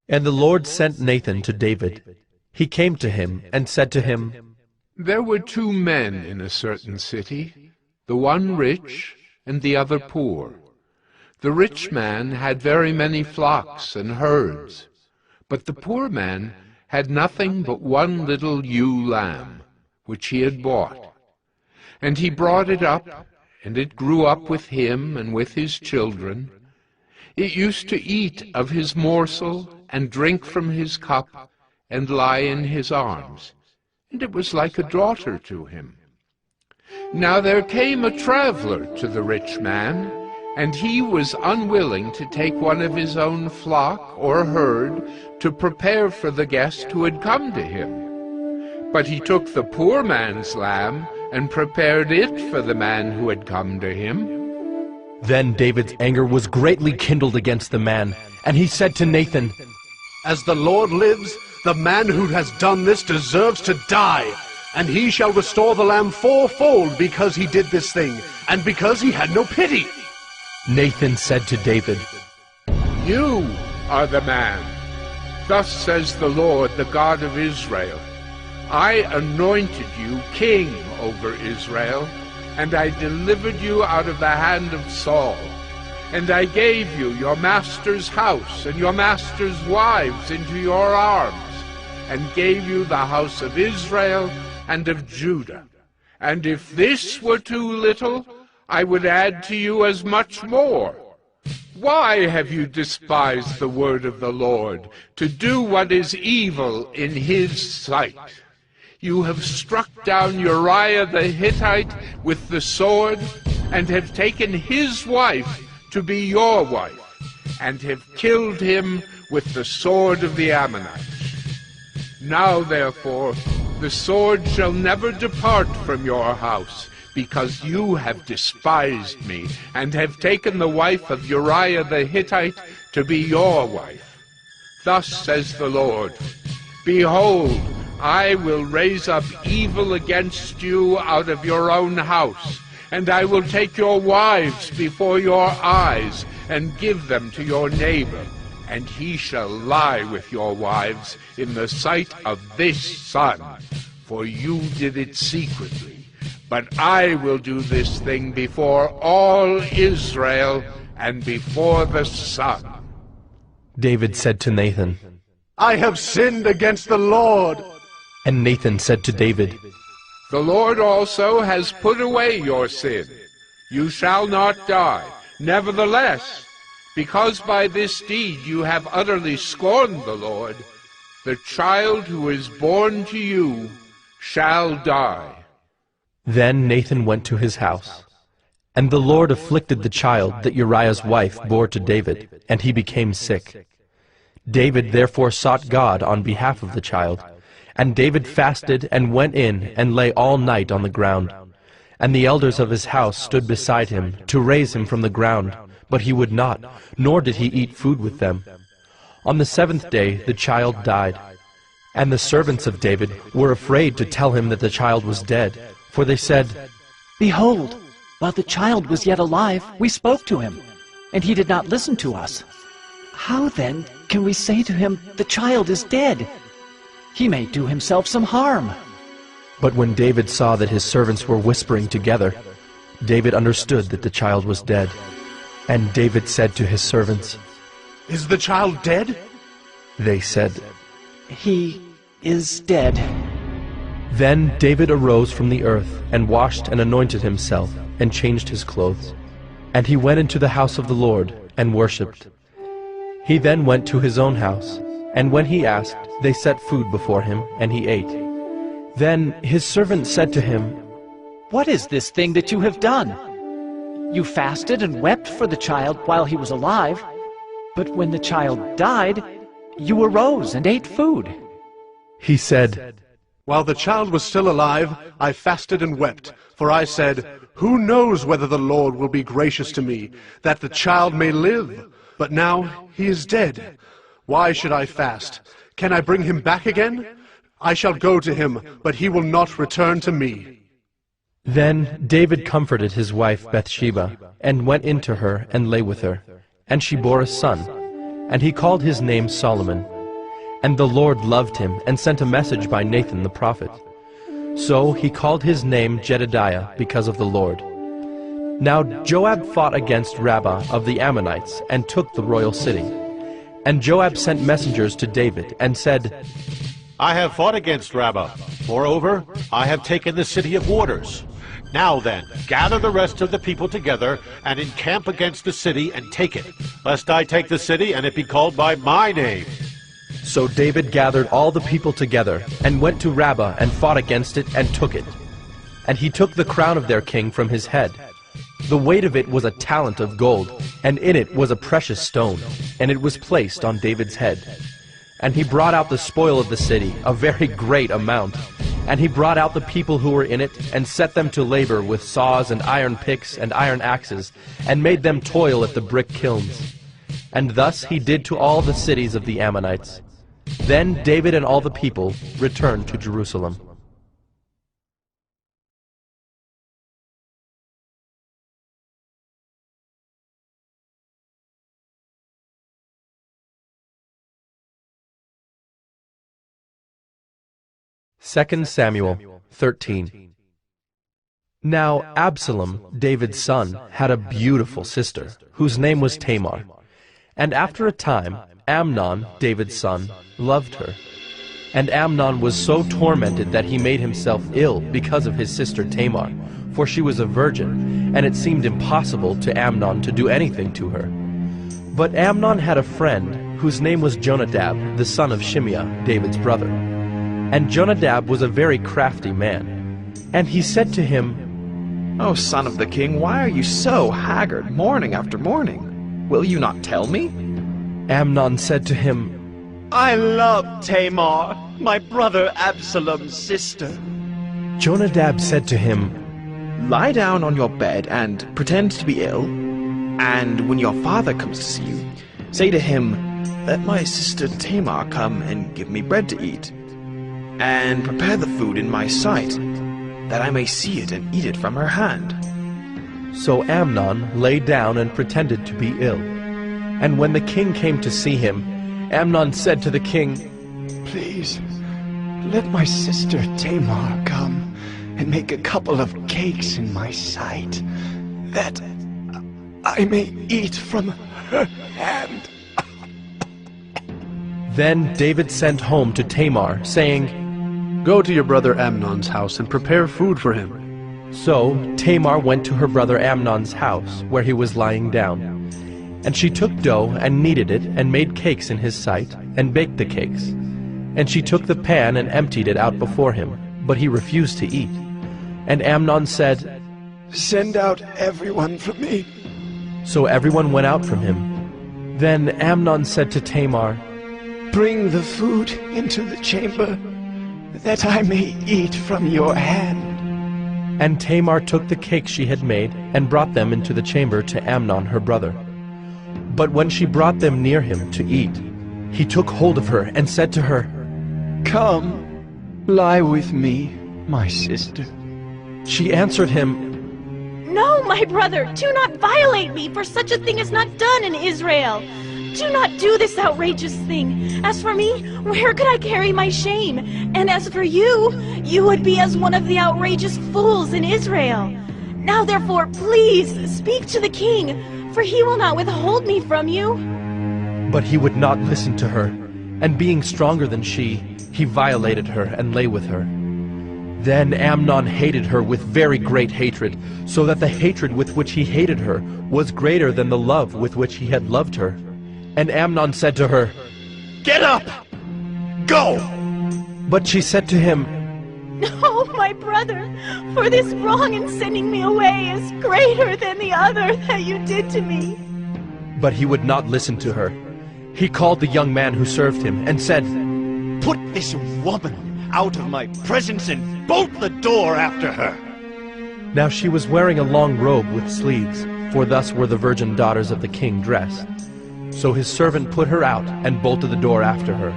And the Lord sent Nathan to David. He came to him and said to him, There were 2 men in a certain city, the one rich and the other poor. The rich man had very many flocks and herds, but the poor man had nothing but one little ewe lamb, which he had bought. And he brought it up, and it grew up with him and with his children. It used to eat of his morsel and drink from his cup and lie in his arms, and it was like a daughter to him. Now there came a traveler to the rich man, and he was unwilling to take one of his own flock or herd to prepare for the guest who had come to him. But he took the poor man's lamb and prepared it for the man who had come to him. Then David's anger was greatly kindled against the man, and he said to Nathan, As the Lord lives, the man who has done this deserves to die, and he shall restore the lamb 4-fold because he did this thing, and because he had no pity. Nathan said to David, You are the man. Thus says the Lord, the God of Israel, I anointed you king over Israel, and I delivered you out of the hand of Saul. And I gave you your master's house and your master's wives into your arms, and gave you the house of Israel and of Judah. And if this were too little, I would add to you as much more. Why have you despised the word of the Lord, to do what is evil in his sight? You have struck down Uriah the Hittite with the sword, and have taken his wife to be your wife, and have killed him with the sword of the Ammonites. Now therefore the sword shall never depart from your house, because you have despised me, and have taken the wife of Uriah the Hittite to be your wife. Thus says the Lord, Behold, I will raise up evil against you out of your own house, and I will take your wives before your eyes, and give them to your neighbor, and he shall lie with your wives in the sight of this sun, for you did it secretly. But I will do this thing before all Israel, and before the sun. David said to Nathan, I have sinned against the Lord. And Nathan said to David, The Lord also has put away your sin. You shall not die. Nevertheless, because by this deed you have utterly scorned the Lord, the child who is born to you shall die. Then Nathan went to his house. And the Lord afflicted the child that Uriah's wife bore to David, and he became sick. David therefore sought God on behalf of the child. And David fasted and went in and lay all night on the ground. And the elders of his house stood beside him to raise him from the ground, but he would not, nor did he eat food with them. On the 7th day the child died. And the servants of David were afraid to tell him that the child was dead, for they said, Behold, while the child was yet alive, we spoke to him, and he did not listen to us. How then can we say to him, The child is dead? He may do himself some harm. But when David saw that his servants were whispering together, David understood that the child was dead. And David said to his servants, Is the child dead? They said, He is dead. Then David arose from the earth, and washed and anointed himself, and changed his clothes. And he went into the house of the Lord and worshipped. He then went to his own house, and when he asked, they set food before him, and he ate. Then his servant said to him, "What is this thing that you have done? You fasted and wept for the child while he was alive, but when the child died, you arose and ate food." He said, "While the child was still alive, I fasted and wept, for I said, 'Who knows whether the Lord will be gracious to me, that the child may live?' But now he is dead. Why should I fast? Can I bring him back again? I shall go to him, but he will not return to me." Then David comforted his wife Bathsheba, and went in to her and lay with her. And she bore a son, and he called his name Solomon. And the Lord loved him, and sent a message by Nathan the prophet. So he called his name Jedidiah, because of the Lord. Now Joab fought against Rabbah of the Ammonites, and took the royal city. And Joab sent messengers to David, and said, "I have fought against Rabbah. Moreover, I have taken the city of waters. Now then, gather the rest of the people together, and encamp against the city, and take it, lest I take the city, and it be called by my name." So David gathered all the people together, and went to Rabbah, and fought against it, and took it. And he took the crown of their king from his head. The weight of it was a talent of gold, and in it was a precious stone, and it was placed on David's head. And he brought out the spoil of the city, a very great amount. And he brought out the people who were in it, and set them to labor with saws and iron picks and iron axes, and made them toil at the brick kilns. And thus he did to all the cities of the Ammonites. Then David and all the people returned to Jerusalem. Second Samuel 13. Now Absalom, David's son, had a beautiful sister, whose name was Tamar. And after a time, Amnon, David's son, loved her. And Amnon was so tormented that he made himself ill because of his sister Tamar, for she was a virgin, and it seemed impossible to Amnon to do anything to her. But Amnon had a friend, whose name was Jonadab, the son of Shimeah, David's brother. And Jonadab was a very crafty man. And he said to him, "O son of the king, why are you so haggard morning after morning? Will you not tell me?" Amnon said to him, "I love Tamar, my brother Absalom's sister." Jonadab said to him, "Lie down on your bed and pretend to be ill, and when your father comes to see you, say to him, 'Let my sister Tamar come and give me bread to eat, and prepare the food in my sight, that I may see it and eat it from her hand.'" So Amnon lay down and pretended to be ill. And when the king came to see him, Amnon said to the king, "Please, let my sister Tamar come and make a couple of cakes in my sight, that I may eat from her hand." Then David sent home to Tamar, saying, "Go to your brother Amnon's house and prepare food for him." So Tamar went to her brother Amnon's house, where he was lying down. And she took dough and kneaded it, and made cakes in his sight, and baked the cakes. And she took the pan and emptied it out before him, but he refused to eat. And Amnon said, "Send out everyone from me." So everyone went out from him. Then Amnon said to Tamar, "Bring the food into the chamber, that I may eat from your hand." And Tamar took the cakes she had made, and brought them into the chamber to Amnon her brother. But when she brought them near him to eat, he took hold of her and said to her, "Come, lie with me, my sister." She answered him, "No, my brother, do not violate me, for such a thing is not done in Israel. Do not do this outrageous thing. As for me, where could I carry my shame? And as for you, you would be as one of the outrageous fools in Israel. Now therefore, please speak to the king, for he will not withhold me from you." But he would not listen to her, and being stronger than she, he violated her and lay with her. Then Amnon hated her with very great hatred, so that the hatred with which he hated her was greater than the love with which he had loved her. And Amnon said to her, "Get up! Go!" But she said to him, "No, my brother, for this wrong in sending me away is greater than the other that you did to me." But he would not listen to her. He called the young man who served him and said, "Put this woman out of my presence and bolt the door after her." Now she was wearing a long robe with sleeves, for thus were the virgin daughters of the king dressed. So his servant put her out and bolted the door after her.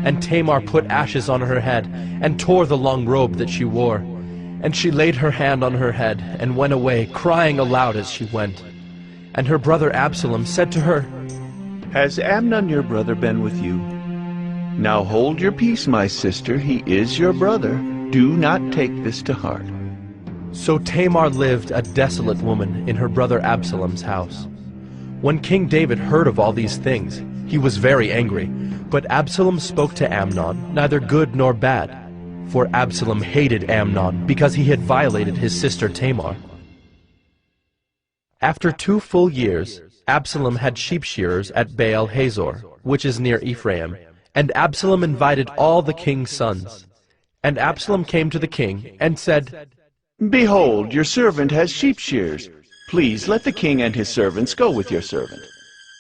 And Tamar put ashes on her head and tore the long robe that she wore. And she laid her hand on her head and went away, crying aloud as she went. And her brother Absalom said to her, "Has Amnon your brother been with you? Now hold your peace, my sister. He is your brother. Do not take this to heart." So Tamar lived a desolate woman in her brother Absalom's house. When King David heard of all these things, he was very angry. But Absalom spoke to Amnon, neither good nor bad. For Absalom hated Amnon because he had violated his sister Tamar. After 2 full years, Absalom had sheep shearers at Baal Hazor, which is near Ephraim. And Absalom invited all the king's sons. And Absalom came to the king and said, "Behold, your servant has sheep shears. Please let the king and his servants go with your servant."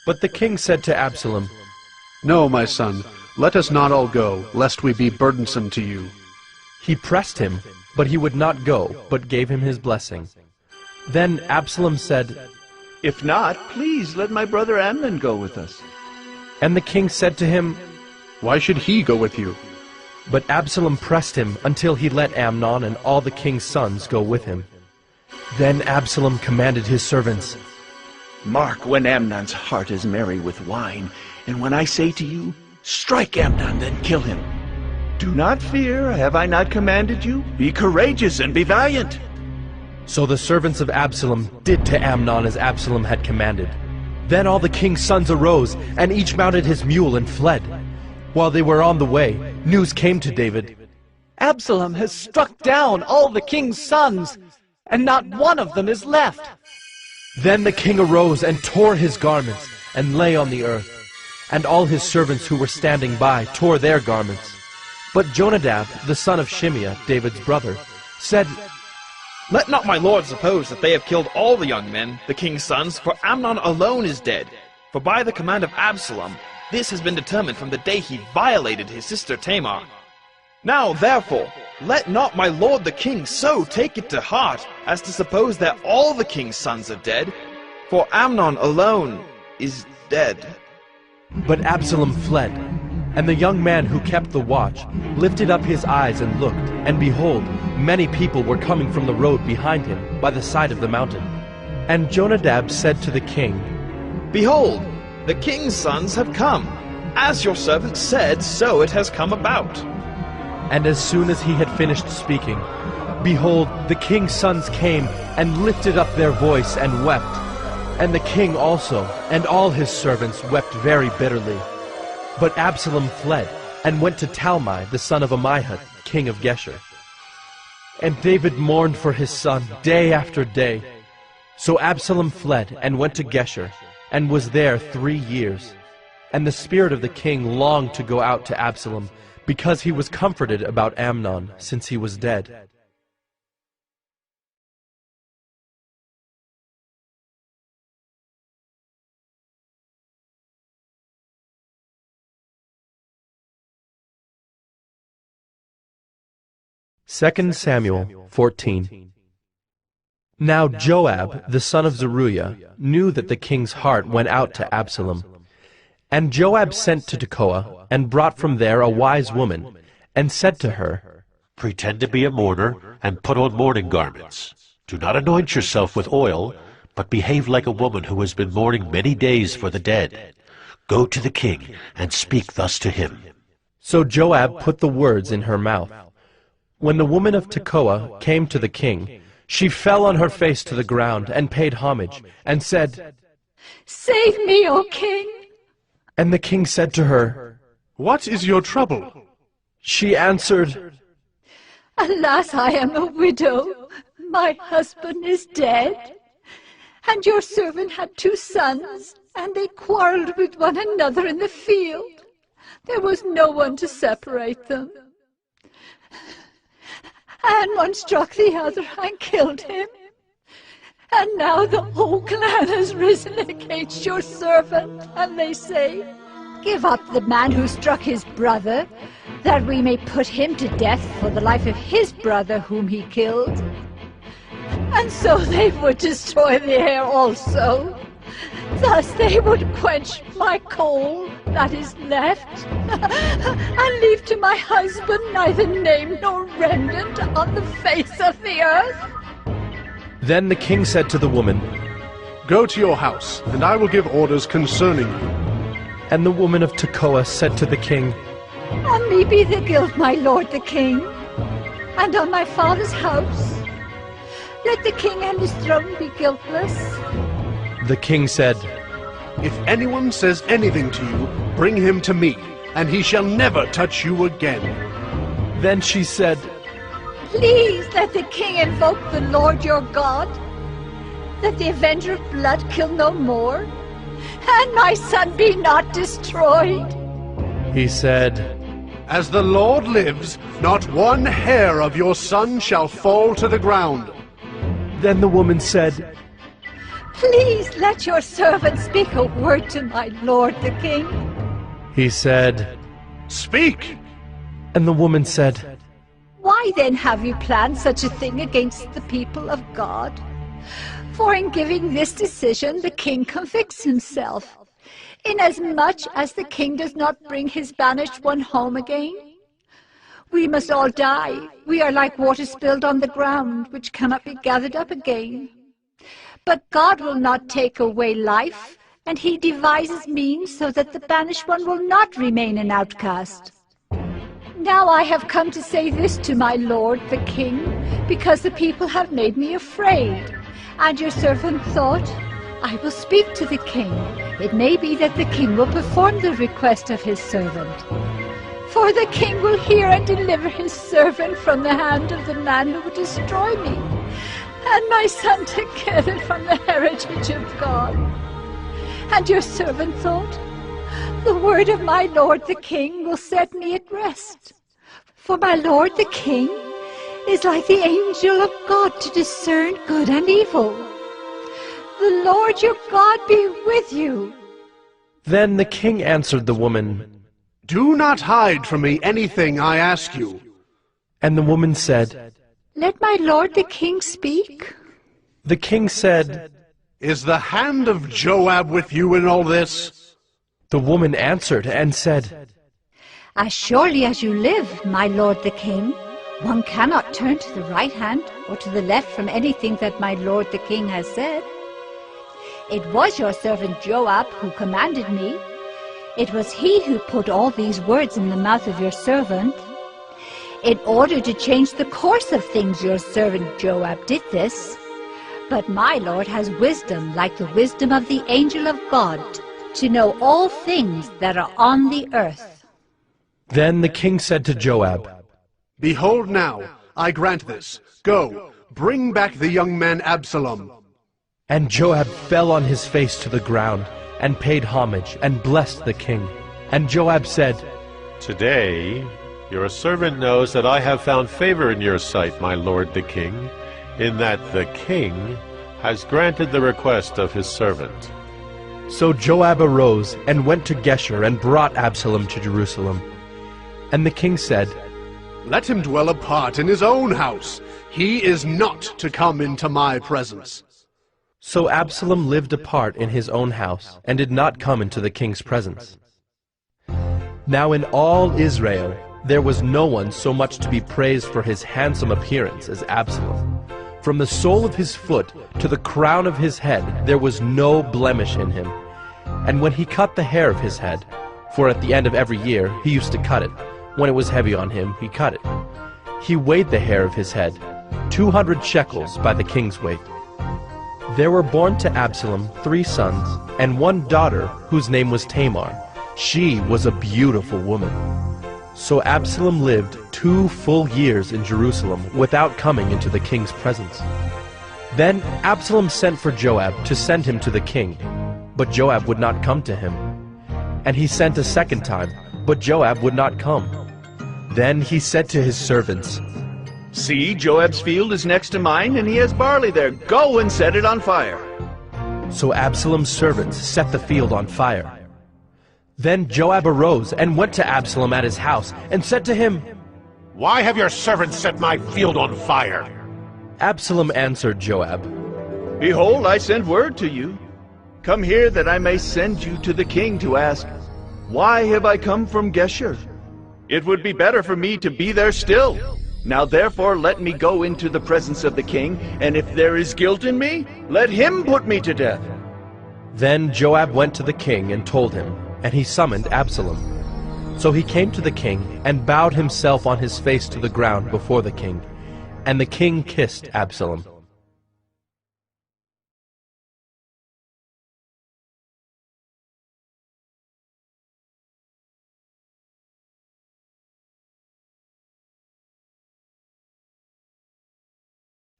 But the king said to Absalom, "No, my son, let us not all go, lest we be burdensome to you." He pressed him, but he would not go, but gave him his blessing. Then Absalom said, "If not, please let my brother Amnon go with us." And the king said to him, "Why should he go with you?" But Absalom pressed him until he let Amnon and all the king's sons go with him. Then Absalom commanded his servants, "Mark when Amnon's heart is merry with wine, and when I say to you, 'Strike Amnon, then kill him.' Do not fear, have I not commanded you? Be courageous and be valiant." So the servants of Absalom did to Amnon as Absalom had commanded. Then all the king's sons arose, and each mounted his mule and fled. While they were on the way, news came to David, Absalom has struck down all the king's sons, and not one of them is left. Then the king arose and tore his garments and lay on the earth. And all his servants who were standing by tore their garments. But Jonadab, the son of Shimeah, David's brother, said, "Let not my lord suppose that they have killed all the young men, the king's sons, for Amnon alone is dead. For by the command of Absalom, this has been determined from the day he violated his sister Tamar. Now, therefore, let not my lord the king so take it to heart as to suppose that all the king's sons are dead, for Amnon alone is dead." But Absalom fled, and the young man who kept the watch lifted up his eyes and looked, and behold, many people were coming from the road behind him by the side of the mountain. And Jonadab said to the king, "Behold, the king's sons have come. As your servant said, so it has come about." And as soon as he had finished speaking, behold, the king's sons came and lifted up their voice and wept. And the king also, and all his servants, wept very bitterly. But Absalom fled, and went to Talmai, the son of Ammihud, king of Geshur. And David mourned for his son day after day. So Absalom fled, and went to Geshur, and was there 3 years. And the spirit of the king longed to go out to Absalom, because he was comforted about Amnon, since he was dead. Second Samuel 14. Now Joab, the son of Zeruiah, knew that the king's heart went out to Absalom. And Joab sent to Tekoa, and brought from there a wise woman, and said to her, "Pretend to be a mourner, and put on mourning garments. Do not anoint yourself with oil, but behave like a woman who has been mourning many days for the dead. Go to the king, and speak thus to him." So Joab put the words in her mouth. When the woman of Tekoa came to the king, she fell on her face to the ground and paid homage, and said, "Save me, O king!" And the king said to her, "What is your trouble?" She answered, Alas, I am a widow. My husband is dead. And your servant had 2 sons, and they quarreled with one another in the field. There was no one to separate them. And one struck the other and killed him. And now the whole clan has risen against your servant, and they say, "Give up the man who struck his brother, that we may put him to death for the life of his brother whom he killed." And so they would destroy the heir also. Thus they would quench my coal that is left, and leave to my husband neither name nor remnant on the face of the earth. Then the king said to the woman, "Go to your house, and I will give orders concerning you." And the woman of Tekoa said to the king, On me be the guilt, my lord the king, and on my father's house. Let the king and his throne be guiltless. The king said, "If anyone says anything to you, bring him to me, and he shall never touch you again." Then she said, Please let the king invoke the Lord your God, that the avenger of blood kill no more, and my son be not destroyed. He said, "As the Lord lives, not one hair of your son shall fall to the ground." Then the woman said, Please let your servant speak a word to my lord the king. He said, "Speak." And the woman said, Why then have you planned such a thing against the people of God? For in giving this decision the king convicts himself, inasmuch as the king does not bring his banished one home again. We must all die. We are like water spilled on the ground, which cannot be gathered up again. But God will not take away life, and he devises means so that the banished one will not remain an outcast. Now I have come to say this to my lord the king, because the people have made me afraid. And your servant thought, I will speak to the king. It may be that the king will perform the request of his servant. For the king will hear and deliver his servant from the hand of the man who would destroy me, and my son together from the heritage of God. And your servant thought, the word of my lord the king will set me at rest. For my lord the king is like the angel of God to discern good and evil. The Lord your God be with you." Then the king answered the woman, "Do not hide from me anything I ask you." And the woman said, "Let my lord the king speak." The king said, "Is the hand of Joab with you in all this?" The woman answered and said, "As surely as you live, my lord the king, one cannot turn to the right hand or to the left from anything that my lord the king has said. It was your servant Joab who commanded me. It was he who put all these words in the mouth of your servant. In order to change the course of things, your servant Joab did this. But my lord has wisdom like the wisdom of the angel of God, to know all things that are on the earth." Then the king said to Joab, "Behold now, I grant this. Go, bring back the young man Absalom." And Joab fell on his face to the ground, and paid homage, and blessed the king. And Joab said, "Today your servant knows that I have found favor in your sight, my lord the king, in that the king has granted the request of his servant." So Joab arose and went to Geshur and brought Absalom to Jerusalem. And the king said, "Let him dwell apart in his own house. He is not to come into my presence." So Absalom lived apart in his own house, and did not come into the king's presence. Now in all Israel there was no one so much to be praised for his handsome appearance as Absalom. From the sole of his foot to the crown of his head there was no blemish in him. And when he cut the hair of his head, for at the end of every year he used to cut it, when it was heavy on him he cut it, he weighed the hair of his head, 200 shekels by the king's weight. There were born to Absalom 3 sons, and 1 daughter whose name was Tamar. She was a beautiful woman. So Absalom lived 2 full years in Jerusalem without coming into the king's presence. Then Absalom sent for Joab to send him to the king, but Joab would not come to him. And he sent a second time, but Joab would not come. Then he said to his servants, See, Joab's field is next to mine, and he has barley there. Go and set it on fire. So Absalom's servants set the field on fire. Then Joab arose and went to Absalom at his house and said to him, Why have your servants set my field on fire? Absalom answered Joab, Behold, I send word to you. Come here that I may send you to the king to ask, Why have I come from Geshur? It would be better for me to be there still. Now therefore let me go into the presence of the king, and if there is guilt in me, let him put me to death. Then Joab went to the king and told him, and he summoned Absalom. So he came to the king and bowed himself on his face to the ground before the king, and the king kissed Absalom.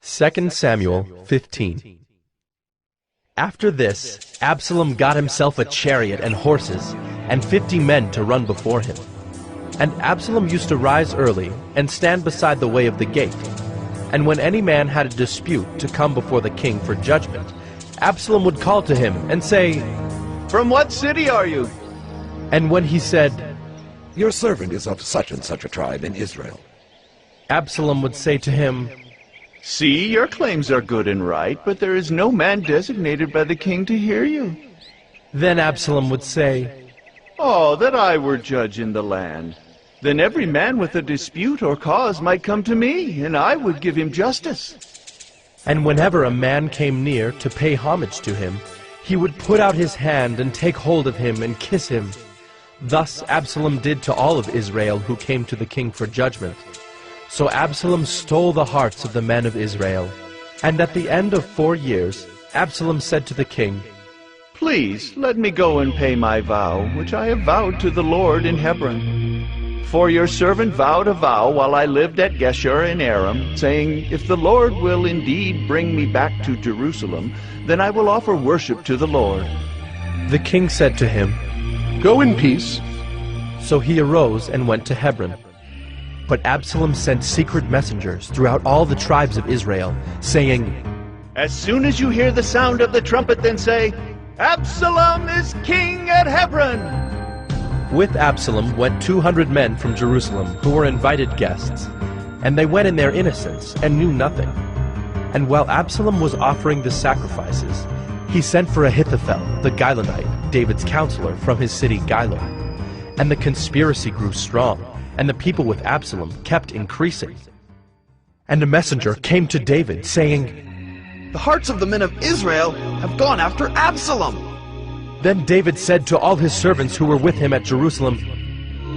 Second Samuel 15. After this, Absalom got himself a chariot and horses, and 50 men to run before him. And Absalom used to rise early and stand beside the way of the gate. And when any man had a dispute to come before the king for judgment, Absalom would call to him and say, From what city are you? And when he said, Your servant is of such and such a tribe in Israel, Absalom would say to him, See, your claims are good and right, but there is no man designated by the king to hear you. Then Absalom would say, Oh, that I were judge in the land. Then every man with a dispute or cause might come to me, and I would give him justice. And whenever a man came near to pay homage to him, he would put out his hand and take hold of him and kiss him. Thus Absalom did to all of Israel who came to the king for judgment. So Absalom stole the hearts of the men of Israel. And at the end of 4 years, Absalom said to the king, Please, let me go and pay my vow, which I have vowed to the Lord in Hebron. For your servant vowed a vow while I lived at Geshur in Aram, saying, If the Lord will indeed bring me back to Jerusalem, then I will offer worship to the Lord. The king said to him, Go in peace. So he arose and went to Hebron. But Absalom sent secret messengers throughout all the tribes of Israel, saying, As soon as you hear the sound of the trumpet, then say, Absalom is king at Hebron! With Absalom went 200 men from Jerusalem who were invited guests, and they went in their innocence and knew nothing. And while Absalom was offering the sacrifices, he sent for Ahithophel, the Gilonite, David's counselor, from his city Gilo. And the conspiracy grew strong, and the people with Absalom kept increasing. And a messenger came to David, saying, The hearts of the men of Israel have gone after Absalom. Then David said to all his servants who were with him at Jerusalem,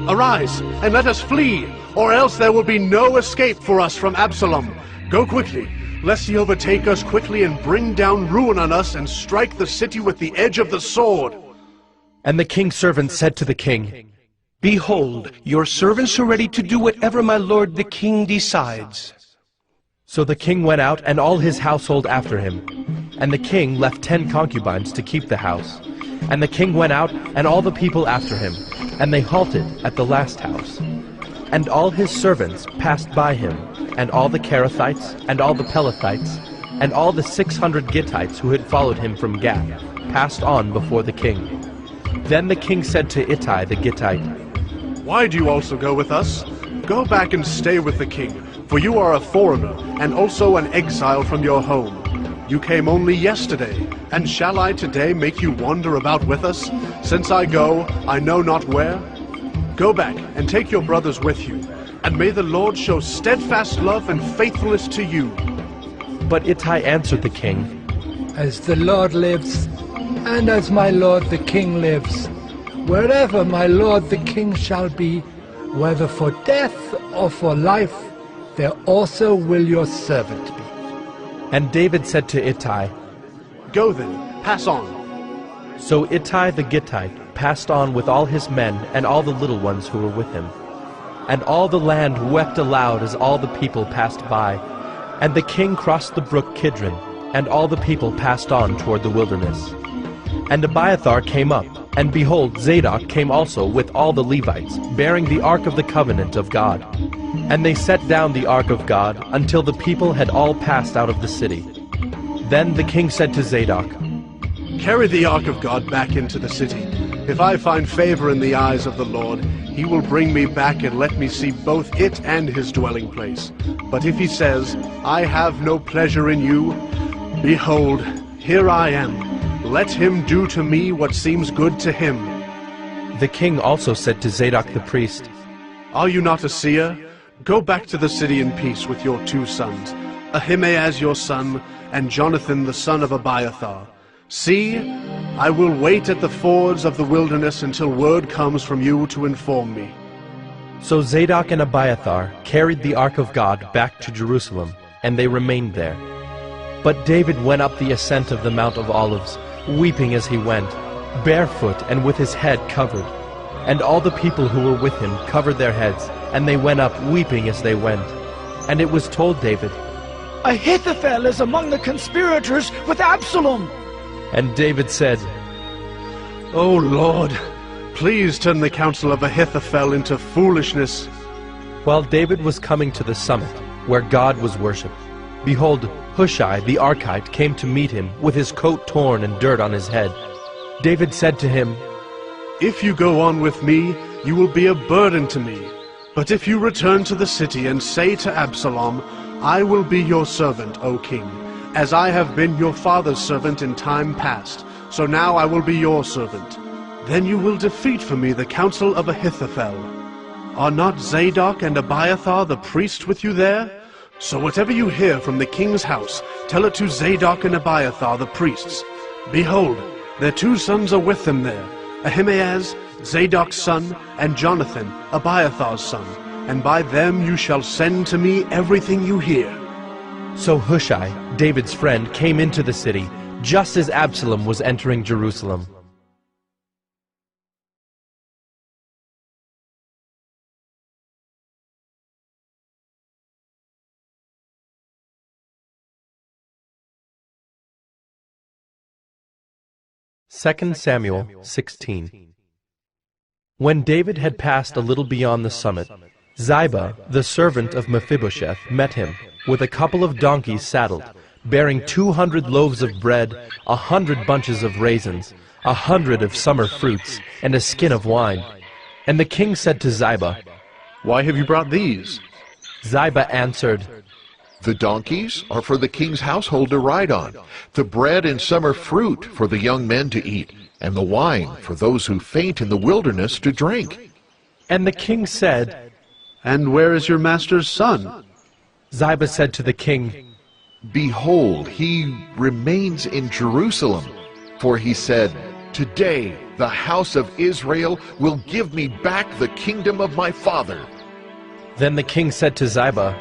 Arise, and let us flee, or else there will be no escape for us from Absalom. Go quickly, lest he overtake us quickly and bring down ruin on us and strike the city with the edge of the sword. And the king's servants said to the king, Behold, your servants are ready to do whatever my lord the king decides. So the king went out and all his household after him. And the king left 10 concubines to keep the house. And the king went out and all the people after him, and they halted at the last house. And all his servants passed by him, and all the Kerethites, and all the Pelethites, and all the 600 Gittites who had followed him from Gath, passed on before the king. Then the king said to Ittai the Gittite, Why do you also go with us? Go back and stay with the king, for you are a foreigner, and also an exile from your home. You came only yesterday, and shall I today make you wander about with us? Since I go, I know not where. Go back and take your brothers with you, and may the Lord show steadfast love and faithfulness to you. But Ittai answered the king, As the Lord lives, and as my lord the king lives, wherever my lord the king shall be, whether for death or for life, there also will your servant be. And David said to Ittai, Go then, pass on. So Ittai the Gittite passed on with all his men and all the little ones who were with him. and all the land wept aloud as all the people passed by. And the king crossed the brook Kidron, and all the people passed on toward the wilderness. And Abiathar came up, and behold, Zadok came also with all the Levites, bearing the ark of the covenant of God. And they set down the ark of God until the people had all passed out of the city. Then the king said to Zadok, "Carry the ark of God back into the city. If I find favor in the eyes of the Lord, he will bring me back and let me see both it and his dwelling place. But if he says, 'I have no pleasure in you,' behold, here I am. Let him do to me what seems good to him." The king also said to Zadok the priest, "Are you not a seer? Go back to the city in peace with your 2 sons, Ahimaaz your son, and Jonathan the son of Abiathar. See, I will wait at the fords of the wilderness until word comes from you to inform me." So Zadok and Abiathar carried the ark of God back to Jerusalem, and they remained there. But David went up the ascent of the Mount of Olives, weeping as he went, barefoot and with his head covered. And all the people who were with him covered their heads, and they went up weeping as they went. And it was told David, "Ahithophel is among the conspirators with Absalom." And David said, "O Lord, please turn the counsel of Ahithophel into foolishness." While David was coming to the summit, where God was worshipped, behold, Hushai the Archite came to meet him, with his coat torn and dirt on his head. David said to him, "If you go on with me, you will be a burden to me. But if you return to the city and say to Absalom, 'I will be your servant, O king, as I have been your father's servant in time past, so now I will be your servant,' then you will defeat for me the counsel of Ahithophel. Are not Zadok and Abiathar the priests with you there? So whatever you hear from the king's house, tell it to Zadok and Abiathar the priests. Behold, their 2 sons are with them there, Ahimaaz, Zadok's son, and Jonathan, Abiathar's son, and by them you shall send to me everything you hear." So Hushai, David's friend, came into the city, just as Absalom was entering Jerusalem. Second Samuel 16. When David had passed a little beyond the summit, Ziba, the servant of Mephibosheth, met him, with a couple of donkeys saddled, bearing 200 loaves of bread, 100 bunches of raisins, 100 of summer fruits, and a skin of wine. And the king said to Ziba, "Why have you brought these?" Ziba answered, "The donkeys are for the king's household to ride on, the bread and summer fruit for the young men to eat, and the wine for those who faint in the wilderness to drink." And the king said, "And where is your master's son?" Ziba said to the king, "Behold, he remains in Jerusalem, for he said, 'Today the house of Israel will give me back the kingdom of my father.'" Then the king said to Ziba,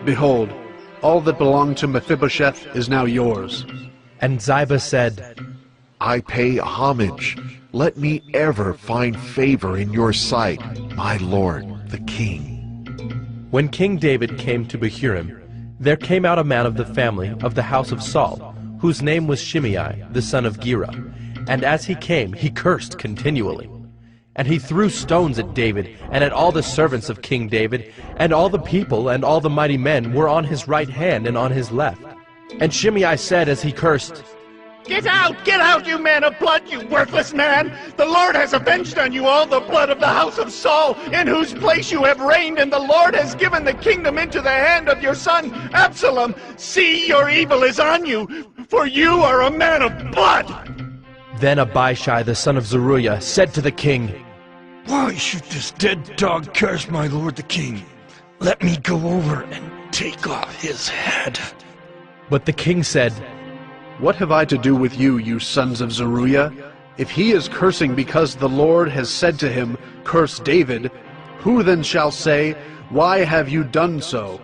"Behold, all that belonged to Mephibosheth is now yours." And Ziba said, "I pay homage. Let me ever find favor in your sight, my lord, the king." When King David came to Bahurim, there came out a man of the family of the house of Saul, whose name was Shimei, the son of Gera. And as he came, he cursed continually. And he threw stones at David, and at all the servants of King David, and all the people and all the mighty men were on his right hand and on his left. And Shimei said as he cursed, Get out, you man of blood, you worthless man! The Lord has avenged on you all the blood of the house of Saul, in whose place you have reigned, and the Lord has given the kingdom into the hand of your son Absalom. See, your evil is on you, for you are a man of blood! Then Abishai the son of Zeruiah said to the king, "Why should this dead dog curse my lord the king? Let me go over and take off his head." But the king said, "What have I to do with you, you sons of Zeruiah? If he is cursing because the Lord has said to him, 'Curse David,' who then shall say, 'Why have you done so?'"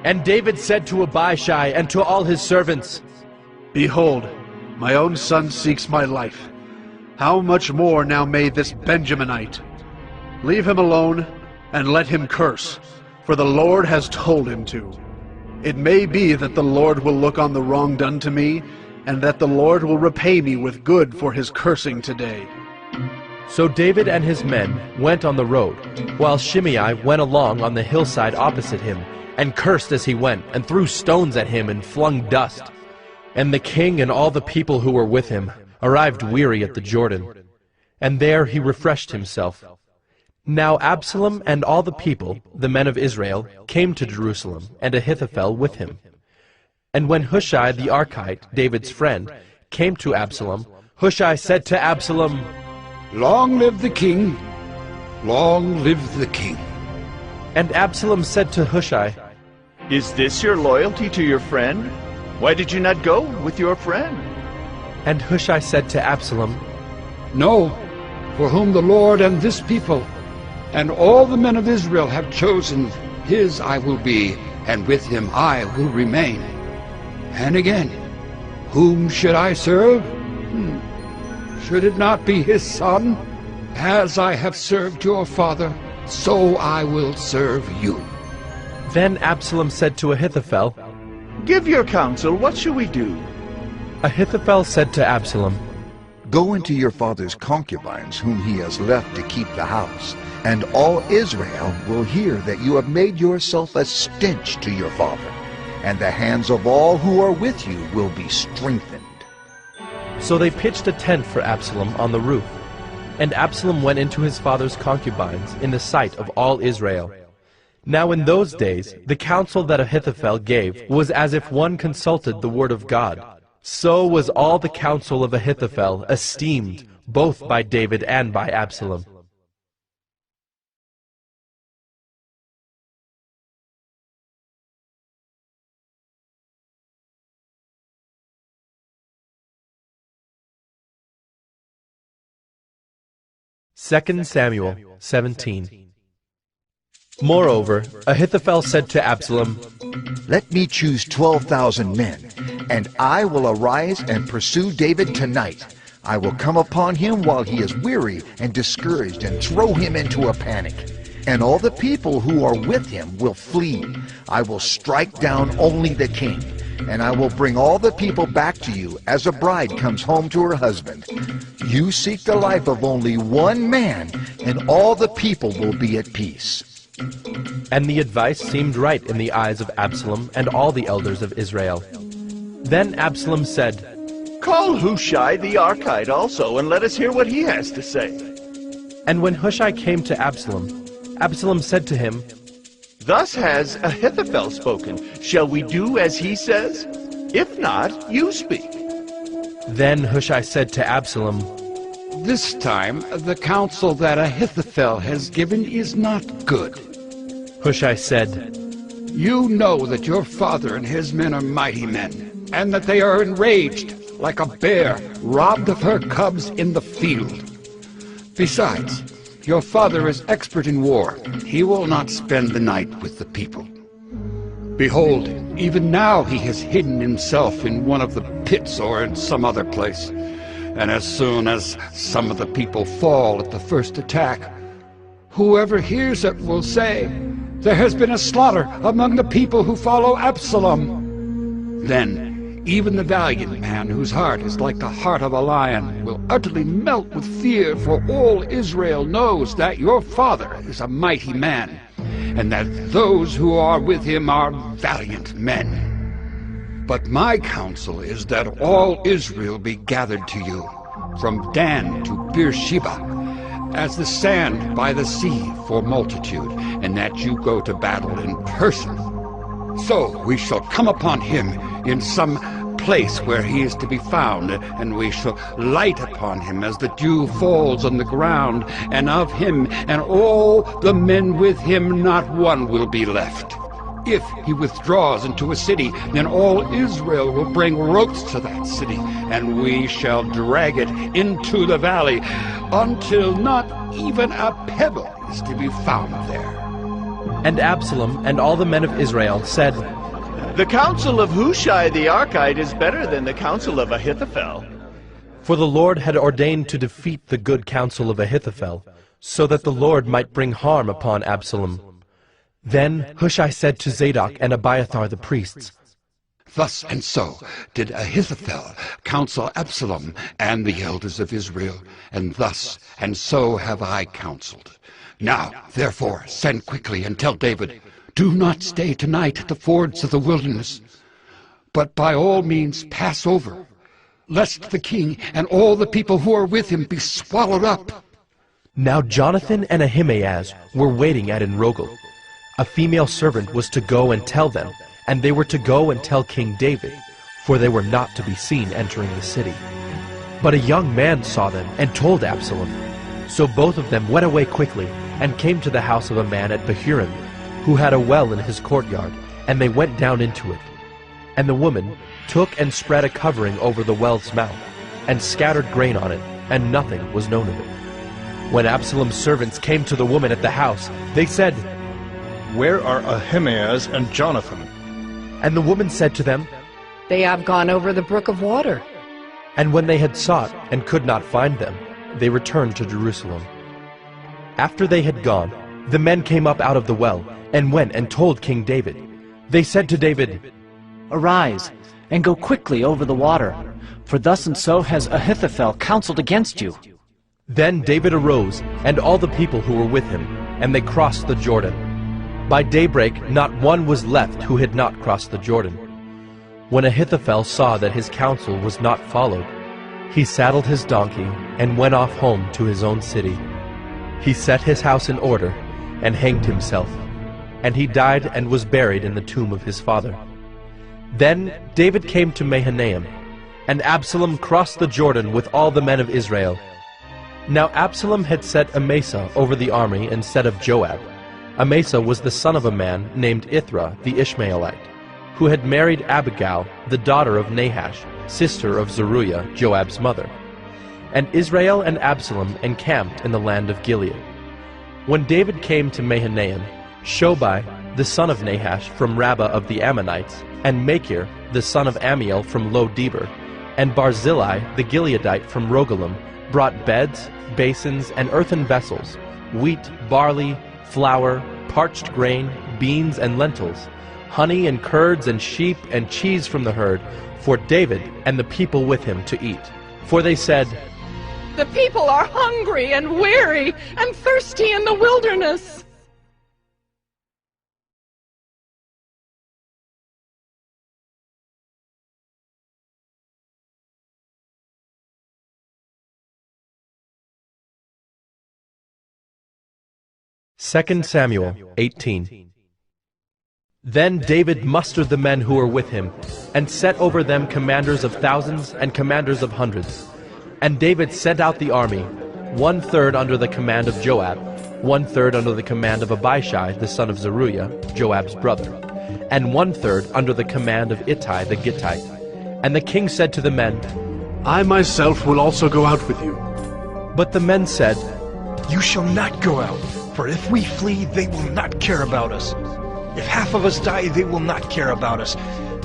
And David said to Abishai and to all his servants, "Behold, my own son seeks my life. How much more now may this Benjaminite? Leave him alone, and let him curse, for the Lord has told him to. It may be that the Lord will look on the wrong done to me, and that the Lord will repay me with good for his cursing today." So David and his men went on the road, while Shimei went along on the hillside opposite him, and cursed as he went, and threw stones at him and flung dust. And the king and all the people who were with him arrived weary at the Jordan, and there he refreshed himself. Now Absalom and all the people, the men of Israel, came to Jerusalem, and Ahithophel with him. And when Hushai the Archite, David's friend, came to Absalom, Hushai said to Absalom, "Long live the king! Long live the king!" And Absalom said to Hushai, "Is this your loyalty to your friend? Why did you not go with your friend?" And Hushai said to Absalom, "No, for whom the Lord and this people and all the men of Israel have chosen, his I will be, and with him I will remain. And again, whom should I serve? Should it not be his son? As I have served your father, so I will serve you." Then Absalom said to Ahithophel, "Give your counsel, what shall we do?" Ahithophel said to Absalom, "Go into your father's concubines, whom he has left to keep the house, and all Israel will hear that you have made yourself a stench to your father, and the hands of all who are with you will be strengthened." So they pitched a tent for Absalom on the roof, and Absalom went into his father's concubines in the sight of all Israel. Now in those days the counsel that Ahithophel gave was as if one consulted the word of God. So was all the counsel of Ahithophel esteemed, both by David and by Absalom. Second Samuel 17. Moreover, Ahithophel said to Absalom, "Let me choose 12,000 men, and I will arise and pursue David tonight. I will come upon him while he is weary and discouraged, and throw him into a panic. And all the people who are with him will flee. I will strike down only the king, and I will bring all the people back to you as a bride comes home to her husband. You seek the life of only one man, and all the people will be at peace." And the advice seemed right in the eyes of Absalom and all the elders of Israel. Then Absalom said, "Call Hushai the Archite also, and let us hear what he has to say." And when Hushai came to Absalom, Absalom said to him, "Thus has Ahithophel spoken. Shall we do as he says? If not, you speak." Then Hushai said to Absalom, "This time the counsel that Ahithophel has given is not good." Hushai said, "You know that your father and his men are mighty men, and that they are enraged like a bear robbed of her cubs in the field. Besides, your father is expert in war. He will not spend the night with the people. Behold, even now he has hidden himself in one of the pits or in some other place. And as soon as some of the people fall at the first attack, whoever hears it will say, 'There has been a slaughter among the people who follow Absalom.' Then even the valiant man whose heart is like the heart of a lion will utterly melt with fear, for all Israel knows that your father is a mighty man, and that those who are with him are valiant men. But my counsel is that all Israel be gathered to you, from Dan to Beersheba, as the sand by the sea for multitude, and that you go to battle in person. So we shall come upon him in some place where he is to be found, and we shall light upon him as the dew falls on the ground, and of him and all the men with him not one will be left. If he withdraws into a city, then all Israel will bring ropes to that city, and we shall drag it into the valley, until not even a pebble is to be found there." And Absalom and all the men of Israel said, "The counsel of Hushai the Archite is better than the counsel of Ahithophel." For the Lord had ordained to defeat the good counsel of Ahithophel, so that the Lord might bring harm upon Absalom. Then Hushai said to Zadok and Abiathar the priests, Thus and so did Ahithophel counsel Absalom and the elders of Israel, and thus and so have I counseled. Now, therefore, send quickly and tell David, do not stay tonight at the fords of the wilderness, but by all means pass over, lest the king and all the people who are with him be swallowed up. Now Jonathan and Ahimaaz were waiting at Enrogel. A female servant was to go and tell them, and they were to go and tell King David, for they were not to be seen entering the city. But a young man saw them and told Absalom. So both of them went away quickly and came to the house of a man at Bahurim, who had a well in his courtyard, and they went down into it. And the woman took and spread a covering over the well's mouth, and scattered grain on it, and nothing was known of it. When Absalom's servants came to the woman at the house, they said, Where are Ahimaaz and Jonathan? And the woman said to them, They have gone over the brook of water. And when they had sought and could not find them, they returned to Jerusalem. After they had gone, the men came up out of the well, and went and told King David. They said to David, Arise, and go quickly over the water, for thus and so has Ahithophel counseled against you. Then David arose, and all the people who were with him, and they crossed the Jordan. By daybreak not one was left who had not crossed the Jordan. When Ahithophel saw that his counsel was not followed, he saddled his donkey and went off home to his own city. He set his house in order and hanged himself, and he died and was buried in the tomb of his father. Then David came to Mahanaim, and Absalom crossed the Jordan with all the men of Israel. Now Absalom had set Amasa over the army instead of Joab. Amasa was the son of a man named Ithra the Ishmaelite, who had married Abigail, the daughter of Nahash, sister of Zeruiah, Joab's mother. And Israel and Absalom encamped in the land of Gilead. When David came to Mahanaim, Shobai, the son of Nahash from Rabbah of the Ammonites, and Machir, the son of Amiel from Lo-debar, and Barzillai, the Gileadite from Rogelim, brought beds, basins, and earthen vessels, wheat, barley, flour, parched grain, beans, and lentils, honey and curds and sheep and cheese from the herd, for David and the people with him to eat. For they said, The people are hungry and weary and thirsty in the wilderness. Second Samuel 18. Then David mustered the men who were with him, and set over them commanders of thousands and commanders of hundreds. And David sent out the army, 1/3 under the command of Joab, 1/3 under the command of Abishai the son of Zeruiah, Joab's brother, and 1/3 under the command of Ittai the Gittite. And the king said to the men, I myself will also go out with you. But the men said, You shall not go out, for if we flee, they will not care about us. If half of us die, they will not care about us.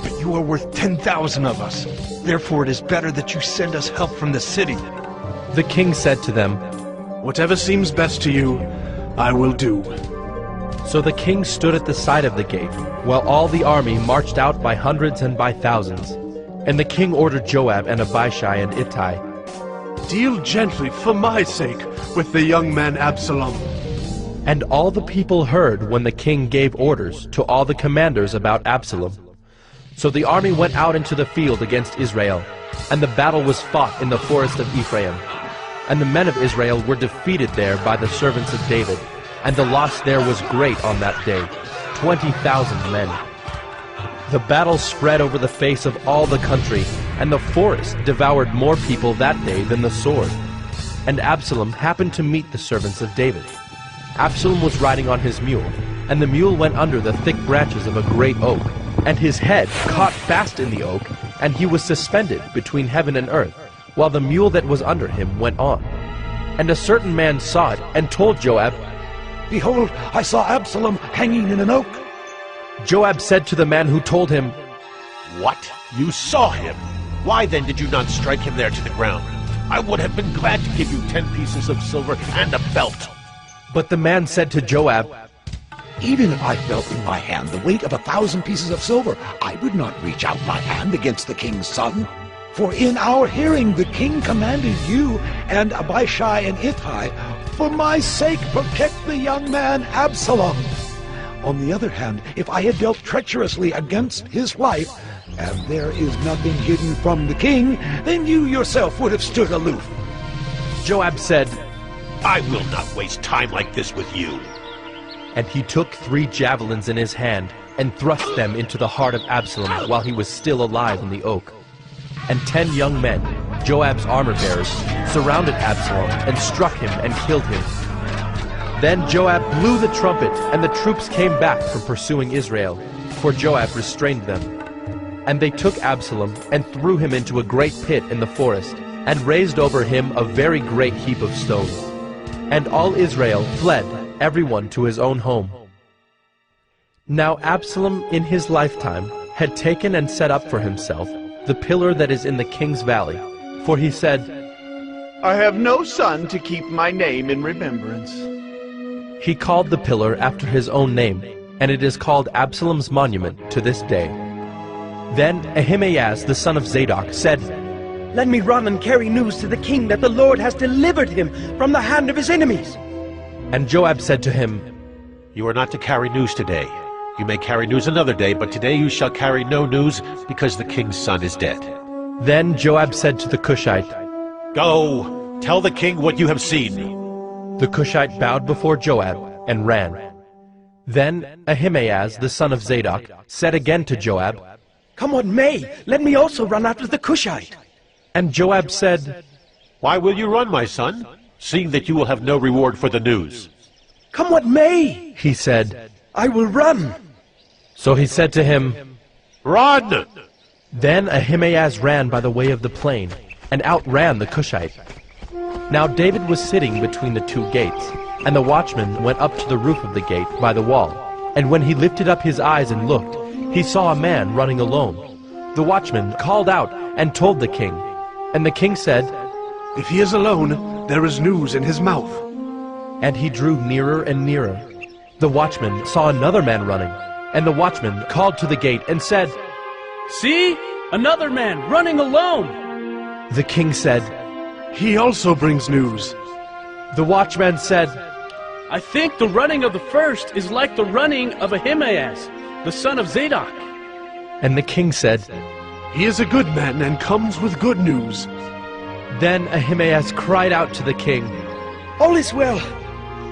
But you are worth 10,000 of us. Therefore it is better that you send us help from the city. The king said to them, Whatever seems best to you, I will do. So the king stood at the side of the gate, while all the army marched out by hundreds and by thousands. And the king ordered Joab and Abishai and Ittai, Deal gently, for my sake, with the young man Absalom. And all the people heard when the king gave orders to all the commanders about Absalom. So the army went out into the field against Israel, and the battle was fought in the forest of Ephraim. And the men of Israel were defeated there by the servants of David, and the loss there was great on that day, 20,000 men. The battle spread over the face of all the country, and the forest devoured more people that day than the sword. And Absalom happened to meet the servants of David. Absalom was riding on his mule, and the mule went under the thick branches of a great oak, and his head caught fast in the oak, and he was suspended between heaven and earth, while the mule that was under him went on. And a certain man saw it, and told Joab, Behold, I saw Absalom hanging in an oak. Joab said to the man who told him, What? You saw him? Why then did you not strike him there to the ground? I would have been glad to give you 10 pieces of silver and a belt. But the man said to Joab, Even if I felt in my hand the weight of 1,000 pieces of silver, I would not reach out my hand against the king's son. For in our hearing the king commanded you and Abishai and Ittai, for my sake protect the young man Absalom. On the other hand, if I had dealt treacherously against his life, and there is nothing hidden from the king, then you yourself would have stood aloof. Joab said, I will not waste time like this with you. And he took 3 javelins in his hand and thrust them into the heart of Absalom while he was still alive in the oak. And 10 young men, Joab's armor-bearers, surrounded Absalom and struck him and killed him. Then Joab blew the trumpet, and the troops came back from pursuing Israel, for Joab restrained them. And they took Absalom and threw him into a great pit in the forest, and raised over him a very great heap of stones. And all Israel fled, everyone to his own home. Now Absalom in his lifetime had taken and set up for himself the pillar that is in the king's valley, for he said, I have no son to keep my name in remembrance. He called the pillar after his own name, and it is called Absalom's monument to this day. Then Ahimaaz the son of Zadok said, Let me run and carry news to the king that the Lord has delivered him from the hand of his enemies. And Joab said to him, You are not to carry news today. You may carry news another day, but today you shall carry no news, because the king's son is dead. Then Joab said to the Cushite, Go, tell the king what you have seen. The Cushite bowed before Joab and ran. Then Ahimaaz the son of Zadok said again to Joab, Come what may, let me also run after the Cushite. And Joab said, Why will you run, my son, seeing that you will have no reward for the news? Come what may, he said, I will run. So he said to him, Run! Then Ahimaaz ran by the way of the plain, and outran the Cushite. Now David was sitting between the 2 gates, and the watchman went up to the roof of the gate by the wall. And when he lifted up his eyes and looked, he saw a man running alone. The watchman called out and told the king. And the king said, If he is alone, there is news in his mouth. And he drew nearer and nearer. The watchman saw another man running, and the watchman called to the gate and said, See, another man running alone. The king said, He also brings news. The watchman said, I think the running of the first is like the running of Ahimaaz, the son of Zadok. And the king said, He is a good man and comes with good news. Then Ahimaaz cried out to the king, All is well.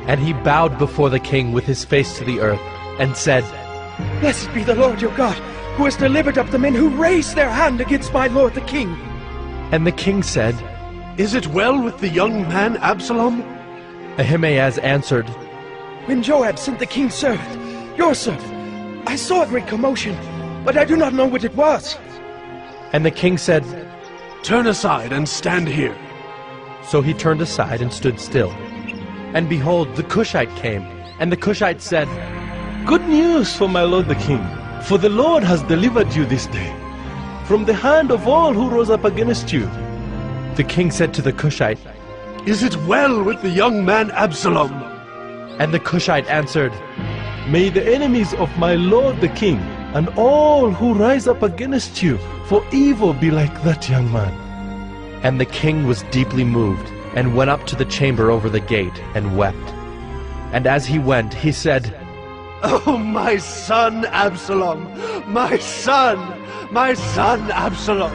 And he bowed before the king with his face to the earth, and said, Blessed be the Lord your God, who has delivered up the men who raised their hand against my lord the king. And the king said, Is it well with the young man Absalom? Ahimaaz answered, When Joab sent the king's servant, your servant, I saw a great commotion, but I do not know what it was. And the king said, Turn aside and stand here. So he turned aside and stood still. And behold, the Cushite came, and the Cushite said, Good news for my lord the king, for the Lord has delivered you this day from the hand of all who rose up against you. The king said to the Cushite, Is it well with the young man Absalom? And the Cushite answered, May the enemies of my lord the king and all who rise up against you for evil be like that young man. And the king was deeply moved, and went up to the chamber over the gate, and wept. And as he went, he said, Oh, my son Absalom, my son Absalom!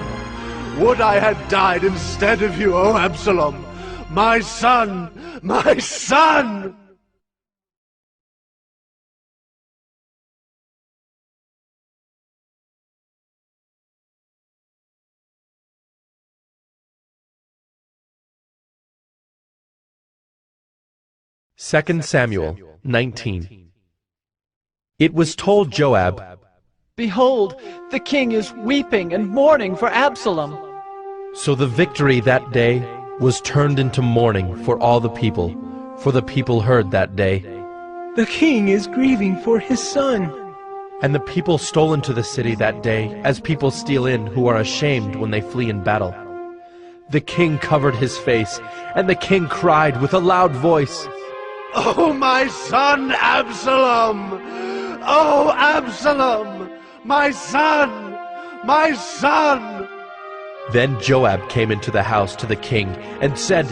Would I had died instead of you, O Absalom! My son, my son! Second Samuel 19. It was told Joab, Behold, the king is weeping and mourning for Absalom. So the victory that day was turned into mourning for all the people, for the people heard that day, The king is grieving for his son. And the people stole into the city that day, as people steal in who are ashamed when they flee in battle. The king covered his face, and the king cried with a loud voice, Oh, my son Absalom! Oh, Absalom! My son! My son! Then Joab came into the house to the king and said,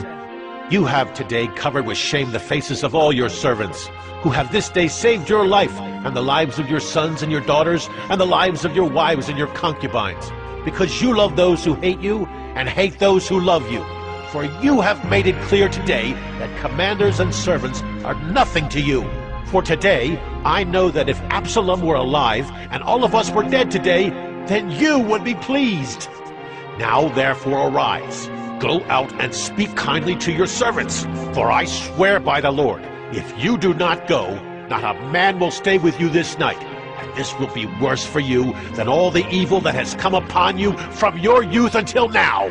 You have today covered with shame the faces of all your servants, who have this day saved your life, and the lives of your sons and your daughters, and the lives of your wives and your concubines, because you love those who hate you, and hate those who love you. For you have made it clear today that commanders and servants are nothing to you. For today I know that if Absalom were alive, and all of us were dead today, then you would be pleased. Now therefore arise, go out and speak kindly to your servants, for I swear by the Lord, if you do not go, not a man will stay with you this night, and this will be worse for you than all the evil that has come upon you from your youth until now.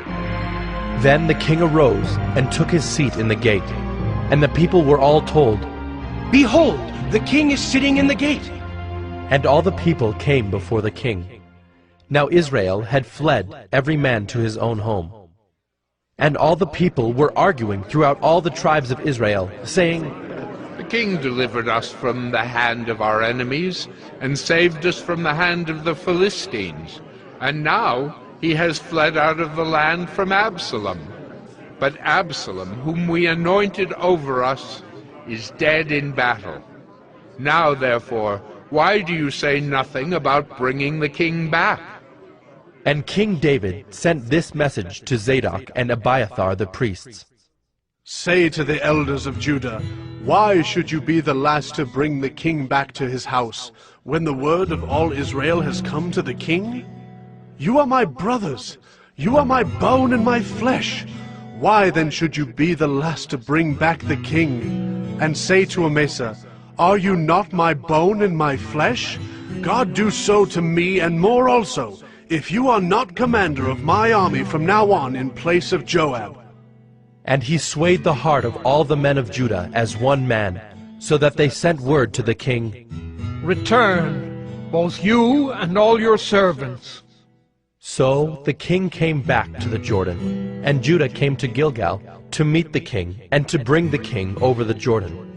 Then the king arose and took his seat in the gate, and the people were all told, Behold, the king is sitting in the gate. And all the people came before the king. Now Israel had fled, every man to his own home. And all the people were arguing throughout all the tribes of Israel, saying, The king delivered us from the hand of our enemies, and saved us from the hand of the Philistines. And now he has fled out of the land from Absalom. But Absalom, whom we anointed over us, is dead in battle. Now, therefore, why do you say nothing about bringing the king back? And King David sent this message to Zadok and Abiathar the priests. Say to the elders of Judah, why should you be the last to bring the king back to his house, when the word of all Israel has come to the king? You are my brothers, you are my bone and my flesh. Why then should you be the last to bring back the king? And say to Amasa, are you not my bone and my flesh? God do so to me and more also, if you are not commander of my army from now on in place of Joab. And he swayed the heart of all the men of Judah as one man, so that they sent word to the king, Return, both you and all your servants. So the king came back to the Jordan, and Judah came to Gilgal to meet the king and to bring the king over the Jordan.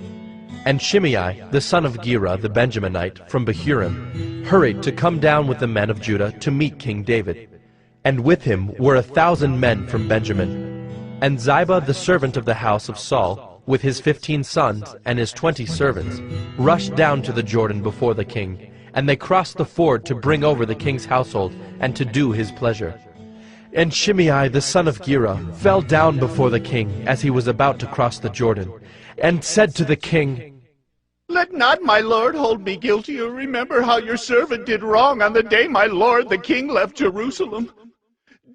And Shimei, the son of Gera the Benjaminite from Bahurim, hurried to come down with the men of Judah to meet King David. And with him were 1,000 men from Benjamin. And Ziba the servant of the house of Saul, with his 15 sons and his 20 servants, rushed down to the Jordan before the king, and they crossed the ford to bring over the king's household and to do his pleasure. And Shimei the son of Gera fell down before the king as he was about to cross the Jordan, and said to the king, Let not my lord hold me guilty, or remember how your servant did wrong on the day my lord the king left Jerusalem.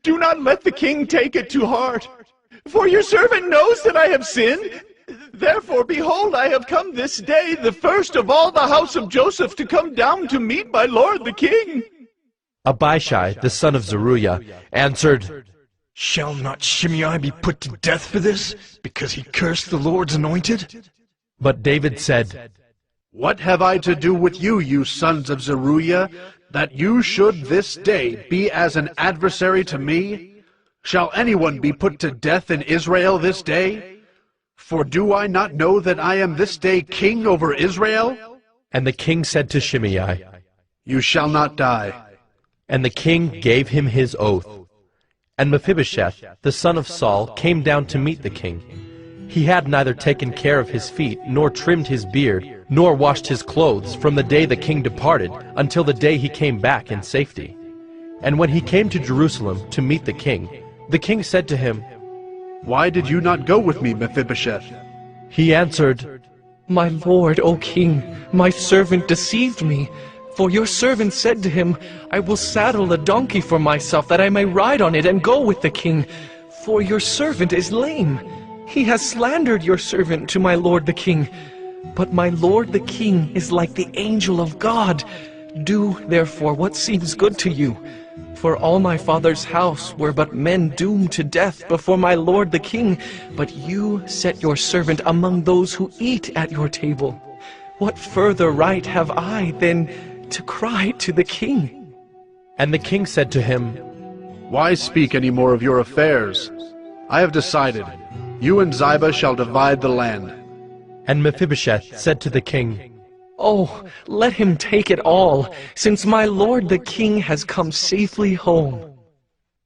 Do not let the king take it to heart, for your servant knows that I have sinned. Therefore, behold, I have come this day, the first of all the house of Joseph, to come down to meet my lord the king. Abishai, the son of Zeruiah, answered, Shall not Shimei be put to death for this, because he cursed the Lord's anointed? But David said, What have I to do with you, you sons of Zeruiah, that you should this day be as an adversary to me? Shall anyone be put to death in Israel this day? For do I not know that I am this day king over Israel? And the king said to Shimei, You shall not die. And the king gave him his oath. And Mephibosheth, the son of Saul, came down to meet the king. He had neither taken care of his feet, nor trimmed his beard, nor washed his clothes from the day the king departed until the day he came back in safety. And when he came to Jerusalem to meet the king said to him, Why did you not go with me, Mephibosheth? He answered, My lord, O king, my servant deceived me. For your servant said to him, I will saddle a donkey for myself, that I may ride on it and go with the king. For your servant is lame. He has slandered your servant to my lord the king. But my lord the king is like the angel of God. Do, therefore, what seems good to you. For all my father's house were but men doomed to death before my lord the king, but you set your servant among those who eat at your table. What further right have I than to cry to the king? And the king said to him, Why speak any more of your affairs? I have decided, you and Ziba shall divide the land. And Mephibosheth said to the king, "Oh, let him take it all, since my lord the king has come safely home."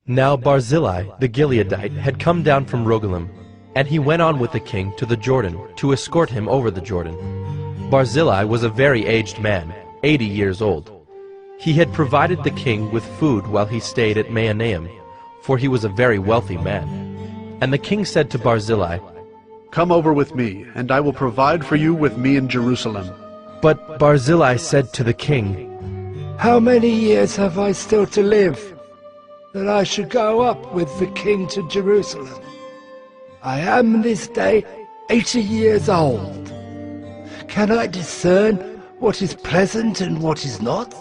Now Barzillai the Gileadite had come down from Rogelim, and he went on with the king to the Jordan to escort him over the Jordan. Barzillai was a very aged man, 80 years old. He had provided the king with food while he stayed at Mahanaim, for he was a very wealthy man. And the king said to Barzillai, "Come over with me, and I will provide for you with me in Jerusalem." But Barzillai said to the king, How many years have I still to live, that I should go up with the king to Jerusalem? I am this day 80 years old. Can I discern what is pleasant and what is not?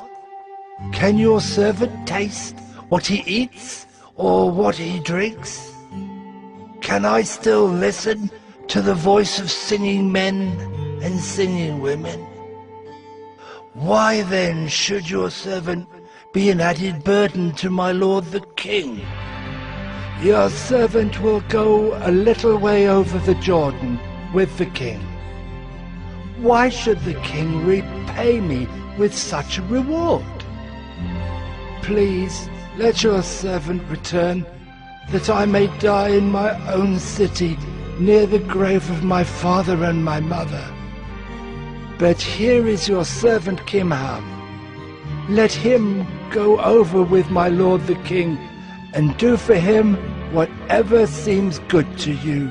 Can your servant taste what he eats or what he drinks? Can I still listen to the voice of singing men and singing women? Why then should your servant be an added burden to my lord the king? Your servant will go a little way over the Jordan with the king. Why should the king repay me with such a reward? Please let your servant return, that I may die in my own city, near the grave of my father and my mother. But here is your servant Kimham. Let him go over with my lord the king, and do for him whatever seems good to you."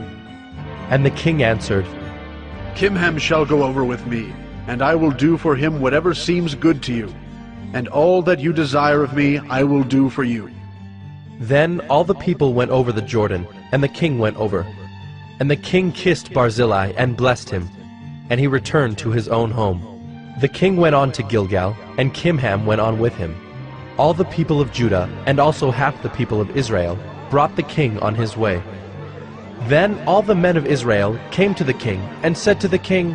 And the king answered, Kimham shall go over with me, and I will do for him whatever seems good to you. And all that you desire of me I will do for you. Then all the people went over the Jordan, and the king went over. And the king kissed Barzillai and blessed him, and he returned to his own home. The king went on to Gilgal, and Kimham went on with him. All the people of Judah, and also half the people of Israel, brought the king on his way. Then all the men of Israel came to the king, and said to the king,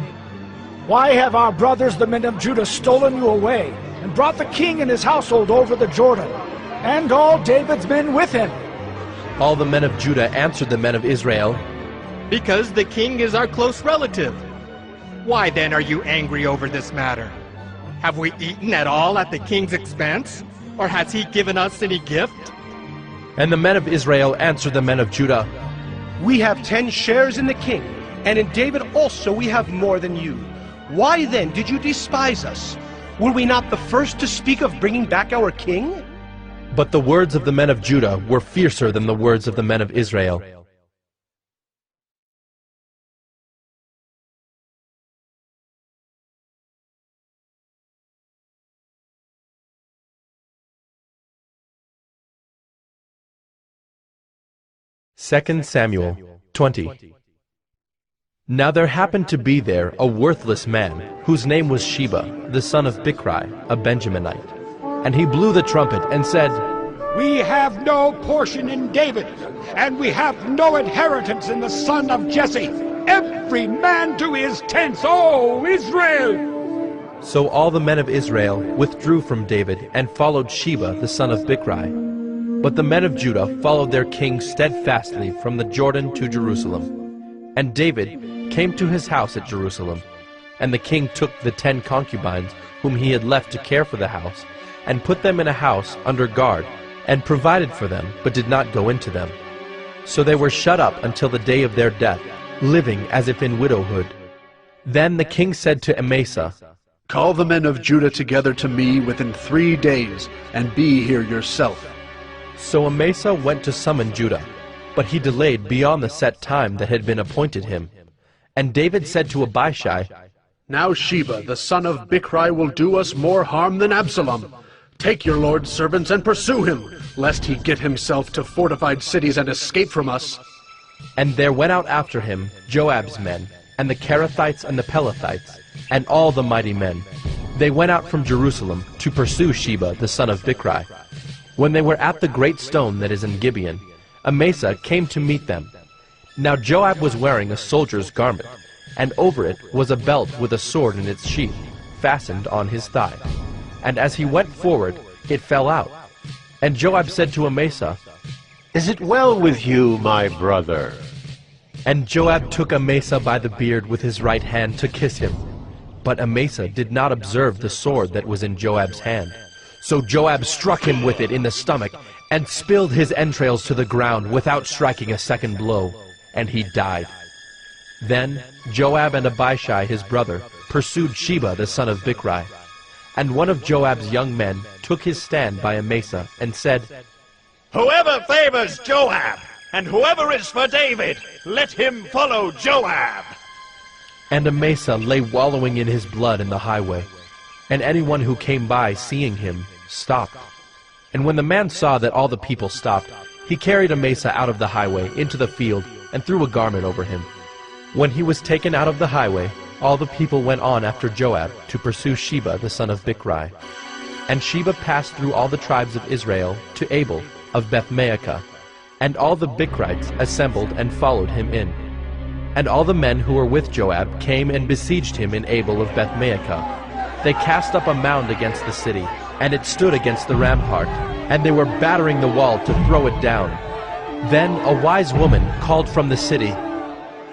Why have our brothers, the men of Judah, stolen you away, and brought the king and his household over the Jordan, and all David's men with him? All the men of Judah answered the men of Israel, Because the king is our close relative. Why then are you angry over this matter? Have we eaten at all at the king's expense? Or has he given us any gift? And the men of Israel answered the men of Judah, We have 10 shares in the king, and in David also we have more than you. Why then did you despise us? Were we not the first to speak of bringing back our king? But the words of the men of Judah were fiercer than the words of the men of Israel. Second Samuel 20. Now there happened to be there a worthless man, whose name was Sheba, the son of Bichri, a Benjaminite. And he blew the trumpet and said, We have no portion in David, and we have no inheritance in the son of Jesse. Every man to his tents, O Israel! So all the men of Israel withdrew from David and followed Sheba, the son of Bichri. But the men of Judah followed their king steadfastly from the Jordan to Jerusalem. And David came to his house at Jerusalem. And the king took the 10 concubines whom he had left to care for the house, and put them in a house under guard, and provided for them, but did not go into them. So they were shut up until the day of their death, living as if in widowhood. Then the king said to Amasa, Call the men of Judah together to me within 3 days, and be here yourself. So Amasa went to summon Judah, but he delayed beyond the set time that had been appointed him. And David said to Abishai, Now Sheba, the son of Bichri, will do us more harm than Absalom. Take your lord's servants and pursue him, lest he get himself to fortified cities and escape from us. And there went out after him Joab's men, and the Kerethites and the Pelethites, and all the mighty men. They went out from Jerusalem to pursue Sheba, the son of Bichri. When they were at the great stone that is in Gibeon, Amasa came to meet them. Now Joab was wearing a soldier's garment, and over it was a belt with a sword in its sheath, fastened on his thigh. And as he went forward, it fell out. And Joab said to Amasa, Is it well with you, my brother? And Joab took Amasa by the beard with his right hand to kiss him. But Amasa did not observe the sword that was in Joab's hand. So Joab struck him with it in the stomach, and spilled his entrails to the ground without striking a second blow, and he died. Then Joab and Abishai his brother pursued Sheba the son of Bichri. And one of Joab's young men took his stand by Amasa and said, Whoever favors Joab, and whoever is for David, let him follow Joab. And Amasa lay wallowing in his blood in the highway. And anyone who came by, seeing him, stopped. And when the man saw that all the people stopped, he carried Amasa out of the highway into the field and threw a garment over him. When he was taken out of the highway, all the people went on after Joab to pursue Sheba the son of Bichri. And Sheba passed through all the tribes of Israel to Abel of Beth-maachah. And all the Bichrites assembled and followed him in. And all the men who were with Joab came and besieged him in Abel of Beth-maachah. They cast up a mound against the city, and it stood against the rampart, and they were battering the wall to throw it down. Then a wise woman called from the city,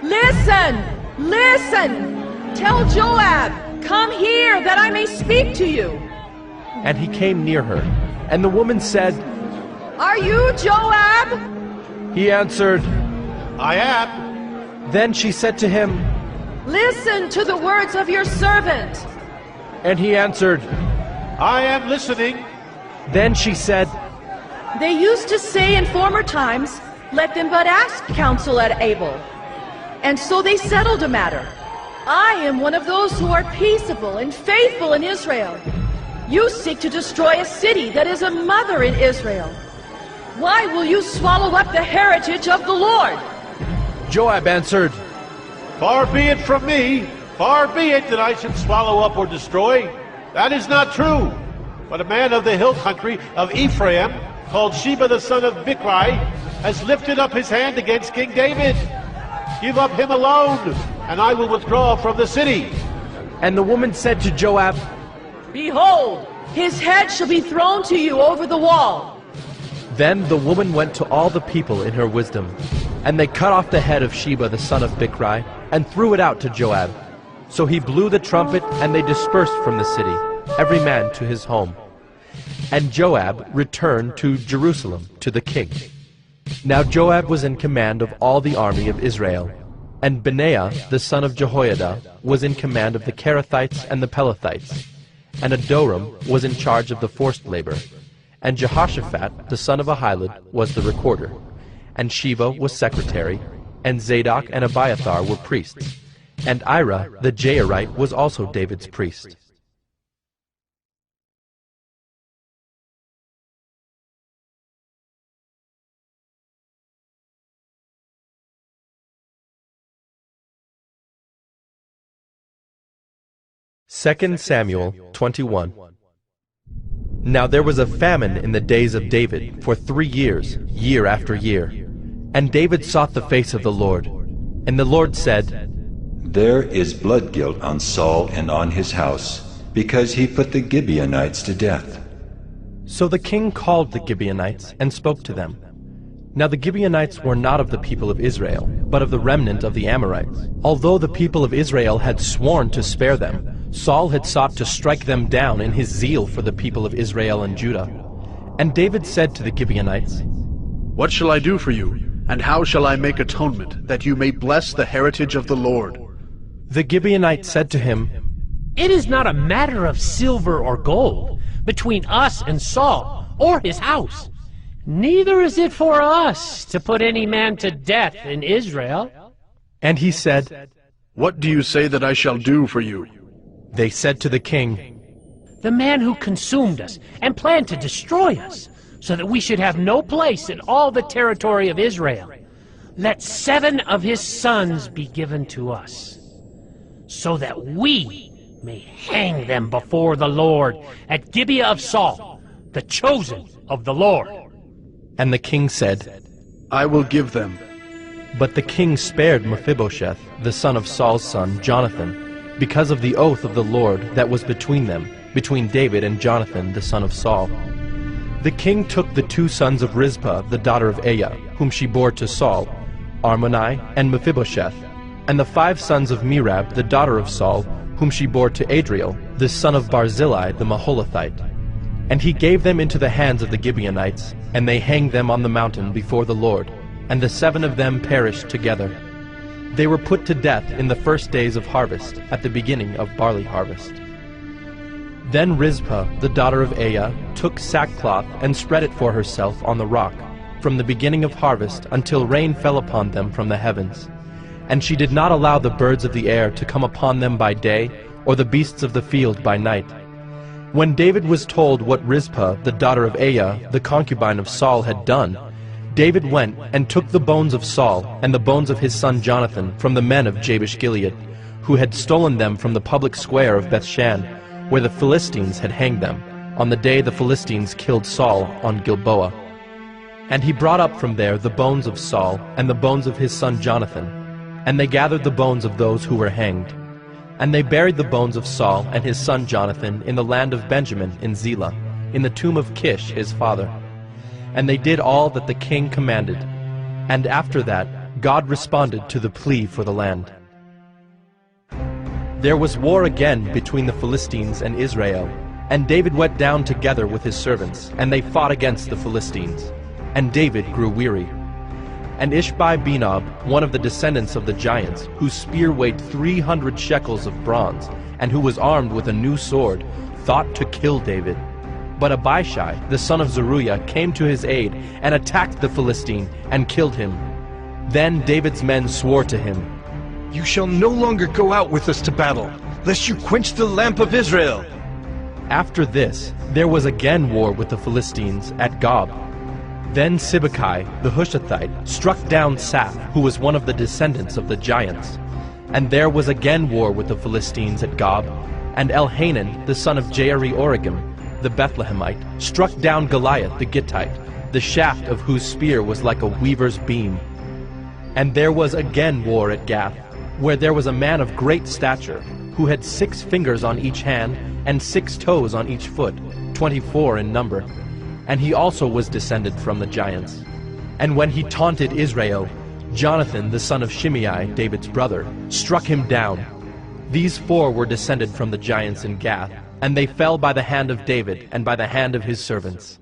Listen! Listen! Tell Joab, come here, that I may speak to you. And he came near her. And the woman said, Are you Joab? He answered, I am. Then she said to him, Listen to the words of your servant. And he answered, I am listening. Then she said, They used to say in former times, Let them but ask counsel at Abel. And so they settled a matter. I am one of those who are peaceable and faithful in Israel. You seek to destroy a city that is a mother in Israel. Why will you swallow up the heritage of the Lord? Joab answered, Far be it from me, far be it that I should swallow up or destroy. That is not true. But a man of the hill country of Ephraim, called Sheba the son of Bichri, has lifted up his hand against King David. Give up him alone, and I will withdraw from the city. And the woman said to Joab, Behold, his head shall be thrown to you over the wall. Then the woman went to all the people in her wisdom, and they cut off the head of Sheba the son of Bichri, and threw it out to Joab. So he blew the trumpet, and they dispersed from the city, every man to his home. And Joab returned to Jerusalem to the king. Now Joab was in command of all the army of Israel, and Benaiah the son of Jehoiada was in command of the Kerethites and the Pelethites, and Adoram was in charge of the forced labor, and Jehoshaphat the son of Ahilud was the recorder, and Sheba was secretary, and Zadok and Abiathar were priests, and Ira the Jairite was also David's priest. Second Samuel 21. Now there was a famine in the days of David for 3 years, year after year. And David sought the face of the Lord. And the Lord said, There is blood guilt on Saul and on his house, because he put the Gibeonites to death. So the king called the Gibeonites and spoke to them. Now the Gibeonites were not of the people of Israel, but of the remnant of the Amorites. Although the people of Israel had sworn to spare them, Saul had sought to strike them down in his zeal for the people of Israel and Judah. And David said to the Gibeonites, What shall I do for you, and how shall I make atonement, that you may bless the heritage of the Lord? The Gibeonites said to him, It is not a matter of silver or gold between us and Saul or his house. Neither is it for us to put any man to death in Israel. And he said, What do you say that I shall do for you? They said to the king, The man who consumed us and planned to destroy us, so that we should have no place in all the territory of Israel. Let 7 of his sons be given to us, so that we may hang them before the Lord at Gibeah of Saul, the chosen of the Lord. And the king said, I will give them. But the king spared Mephibosheth, the son of Saul's son, Jonathan, because of the oath of the Lord that was between them, between David and Jonathan, the son of Saul. The king took the 2 sons of Rizpah, the daughter of Aiah, whom she bore to Saul, Armoni, and Mephibosheth, and the 5 sons of Merab, the daughter of Saul, whom she bore to Adriel, the son of Barzillai the Maholathite. And he gave them into the hands of the Gibeonites, and they hanged them on the mountain before the Lord, and the 7 of them perished together. They were put to death in the first days of harvest, at the beginning of barley harvest. Then Rizpah, the daughter of Aiah, took sackcloth and spread it for herself on the rock, from the beginning of harvest until rain fell upon them from the heavens. And she did not allow the birds of the air to come upon them by day, or the beasts of the field by night. When David was told what Rizpah, the daughter of Aiah, the concubine of Saul, had done, David went and took the bones of Saul and the bones of his son Jonathan from the men of Jabesh-Gilead, who had stolen them from the public square of Bethshan, where the Philistines had hanged them, on the day the Philistines killed Saul on Gilboa. And he brought up from there the bones of Saul and the bones of his son Jonathan, and they gathered the bones of those who were hanged. And they buried the bones of Saul and his son Jonathan in the land of Benjamin in Zelah, in the tomb of Kish his father. And they did all that the king commanded. And after that, God responded to the plea for the land. There was war again between the Philistines and Israel, and David went down together with his servants, and they fought against the Philistines. And David grew weary. And Ishbi-Benob, one of the descendants of the giants, whose spear weighed 300 shekels of bronze, and who was armed with a new sword, thought to kill David. But Abishai, the son of Zeruiah, came to his aid, and attacked the Philistine, and killed him. Then David's men swore to him, "You shall no longer go out with us to battle, lest you quench the lamp of Israel." After this, there was again war with the Philistines at Gob. Then Sibbecai, the Hushathite, struck down Saph, who was one of the descendants of the giants. And there was again war with the Philistines at Gob, and Elhanan, the son of Jaare-Oregim, the Bethlehemite, struck down Goliath the Gittite, the shaft of whose spear was like a weaver's beam. And there was again war at Gath, where there was a man of great stature, who had 6 fingers on each hand, and 6 toes on each foot, 24 in number. And he also was descended from the giants. And when he taunted Israel, Jonathan, the son of Shimei, David's brother, struck him down. These 4 were descended from the giants in Gath, and they fell by the hand of David and by the hand of his servants.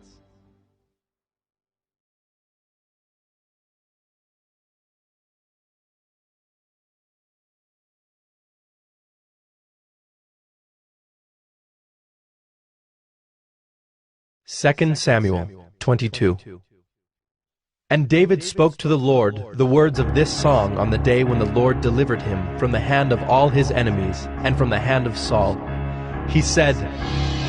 Second Samuel 22. And David spoke to the Lord the words of this song on the day when the Lord delivered him from the hand of all his enemies and from the hand of Saul. He said,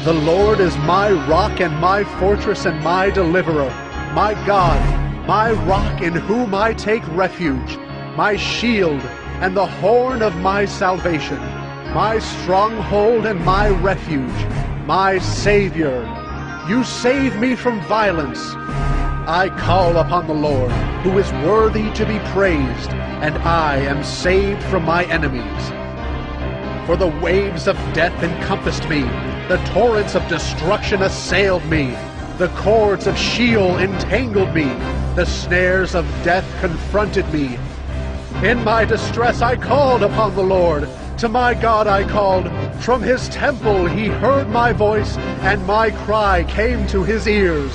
"The Lord is my rock and my fortress and my deliverer, my God, my rock in whom I take refuge, my shield and the horn of my salvation, my stronghold and my refuge, my Savior. You save me from violence. I call upon the Lord, who is worthy to be praised, and I am saved from my enemies. For the waves of death encompassed me, the torrents of destruction assailed me, the cords of Sheol entangled me, the snares of death confronted me. In my distress I called upon the Lord. To my God I called. From his temple he heard my voice, and my cry came to his ears.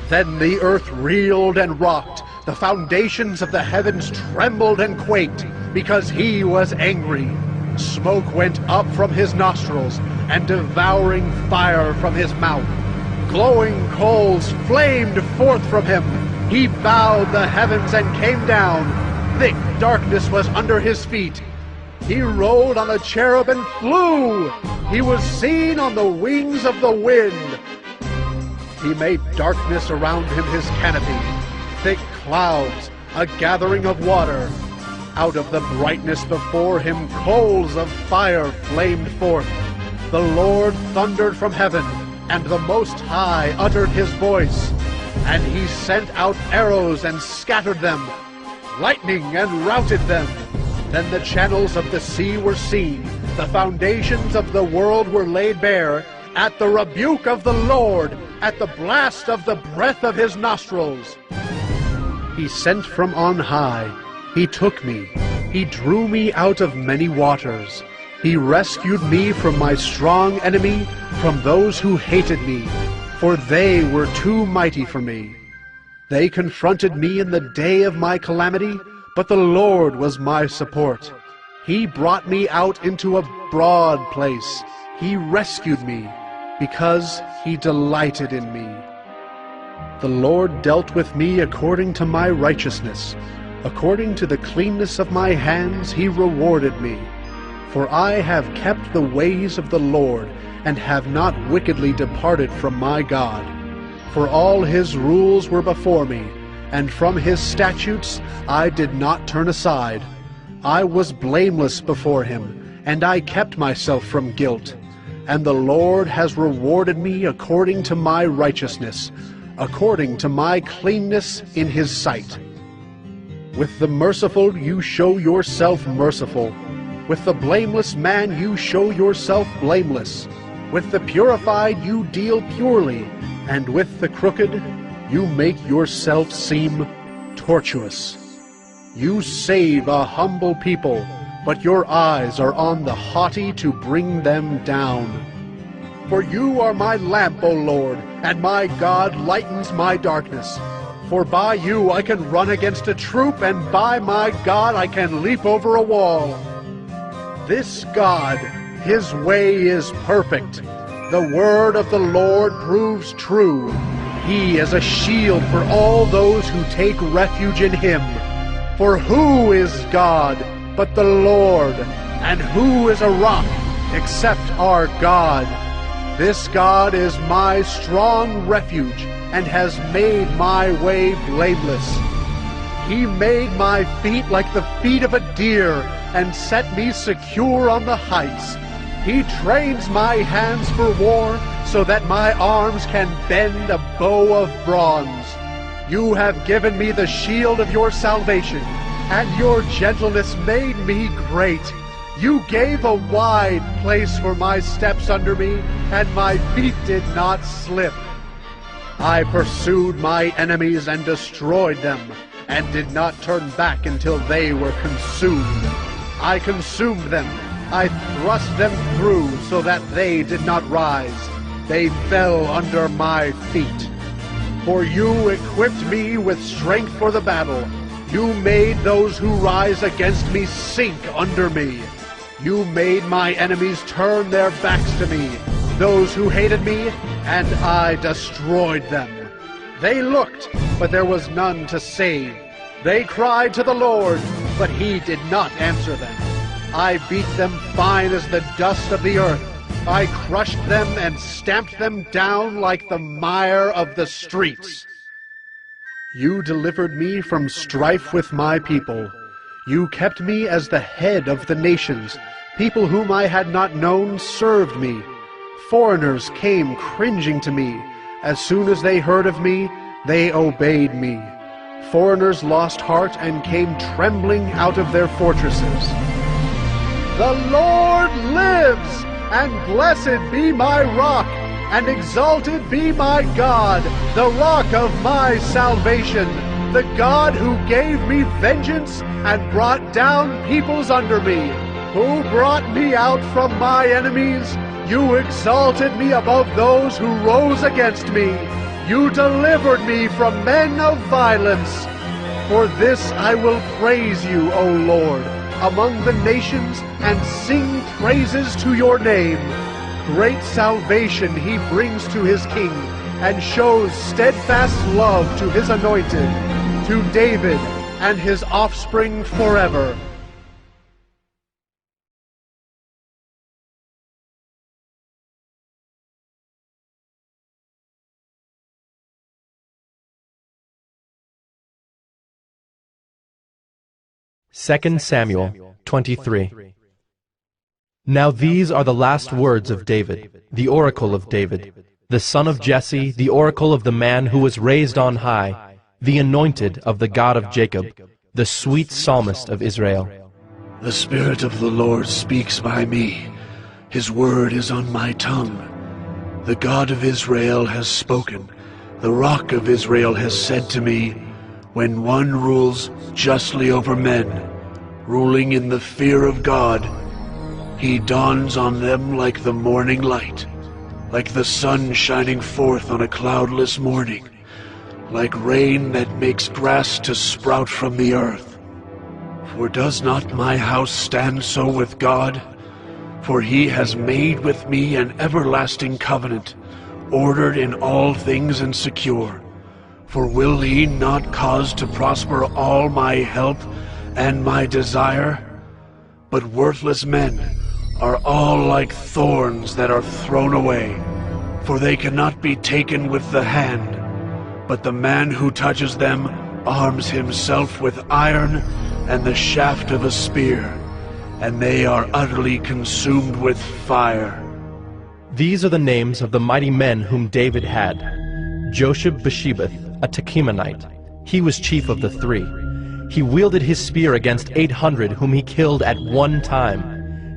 Then the earth reeled and rocked. The foundations of the heavens trembled and quaked, because he was angry. Smoke went up from his nostrils, and devouring fire from his mouth. Glowing coals flamed forth from him. He bowed the heavens and came down. Thick darkness was under his feet. He rode on a cherub and flew. He was seen on the wings of the wind. He made darkness around him his canopy, thick clouds, a gathering of water. Out of the brightness before him coals of fire flamed forth. The Lord thundered from heaven, and the Most High uttered his voice. And he sent out arrows and scattered them, lightning and routed them. Then the channels of the sea were seen, the foundations of the world were laid bare, at the rebuke of the Lord, at the blast of the breath of his nostrils. He sent from on high. He took me. He drew me out of many waters. He rescued me from my strong enemy, from those who hated me, for they were too mighty for me. They confronted me in the day of my calamity, but the Lord was my support. He brought me out into a broad place. He rescued me, because He delighted in me. The Lord dealt with me according to my righteousness. According to the cleanness of my hands He rewarded me. For I have kept the ways of the Lord, and have not wickedly departed from my God. For all His rules were before me, and from His statutes I did not turn aside. I was blameless before Him, and I kept myself from guilt. And the Lord has rewarded me according to my righteousness, according to my cleanness in His sight. With the merciful you show yourself merciful. With the blameless man you show yourself blameless. With the purified you deal purely, and with the crooked you make yourself seem tortuous. You save a humble people, but your eyes are on the haughty to bring them down. For you are my lamp, O Lord, and my God lightens my darkness. For by you I can run against a troop, and by my God I can leap over a wall. This God, His way is perfect. The word of the Lord proves true. He is a shield for all those who take refuge in Him. For who is God but the Lord? And who is a rock except our God? This God is my strong refuge, and has made my way blameless. He made my feet like the feet of a deer, and set me secure on the heights. He trains my hands for war, so that my arms can bend a bow of bronze. You have given me the shield of your salvation, and your gentleness made me great. You gave a wide place for my steps under me, and my feet did not slip. I pursued my enemies and destroyed them, and did not turn back until they were consumed. I consumed them. I thrust them through so that they did not rise. They fell under my feet. For you equipped me with strength for the battle. You made those who rise against me sink under me. You made my enemies turn their backs to me, those who hated me, and I destroyed them. They looked, but there was none to save. They cried to the Lord, but He did not answer them. I beat them fine as the dust of the earth. I crushed them and stamped them down like the mire of the streets. You delivered me from strife with my people. You kept me as the head of the nations. People whom I had not known served me. Foreigners came cringing to me. As soon as they heard of me, they obeyed me. Foreigners lost heart and came trembling out of their fortresses. The Lord lives, and blessed be my rock, and exalted be my God, the rock of my salvation, the God who gave me vengeance and brought down peoples under me, who brought me out from my enemies. You exalted me above those who rose against me. You delivered me from men of violence. For this I will praise you, O Lord, among the nations, and sing praises to your name. Great salvation He brings to His king, and shows steadfast love to His anointed, to David and his offspring forever. Second Samuel 23. Now these are the last words of David, the oracle of David, the son of Jesse, the oracle of the man who was raised on high, the anointed of the God of Jacob, the sweet psalmist of Israel. The Spirit of the Lord speaks by me. His word is on my tongue. The God of Israel has spoken. The Rock of Israel has said to me, When one rules justly over men, ruling in the fear of God, he dawns on them like the morning light, like the sun shining forth on a cloudless morning, like rain that makes grass to sprout from the earth. For does not my house stand so with God? For he has made with me an everlasting covenant, ordered in all things and secure. For will he not cause to prosper all my help and my desire? But worthless men are all like thorns that are thrown away, for they cannot be taken with the hand. But the man who touches them arms himself with iron and the shaft of a spear, and they are utterly consumed with fire. These are the names of the mighty men whom David had. Josheb-Basshebeth, a Tekemonite. He was chief of the three. He wielded his spear against 800 whom he killed at one time.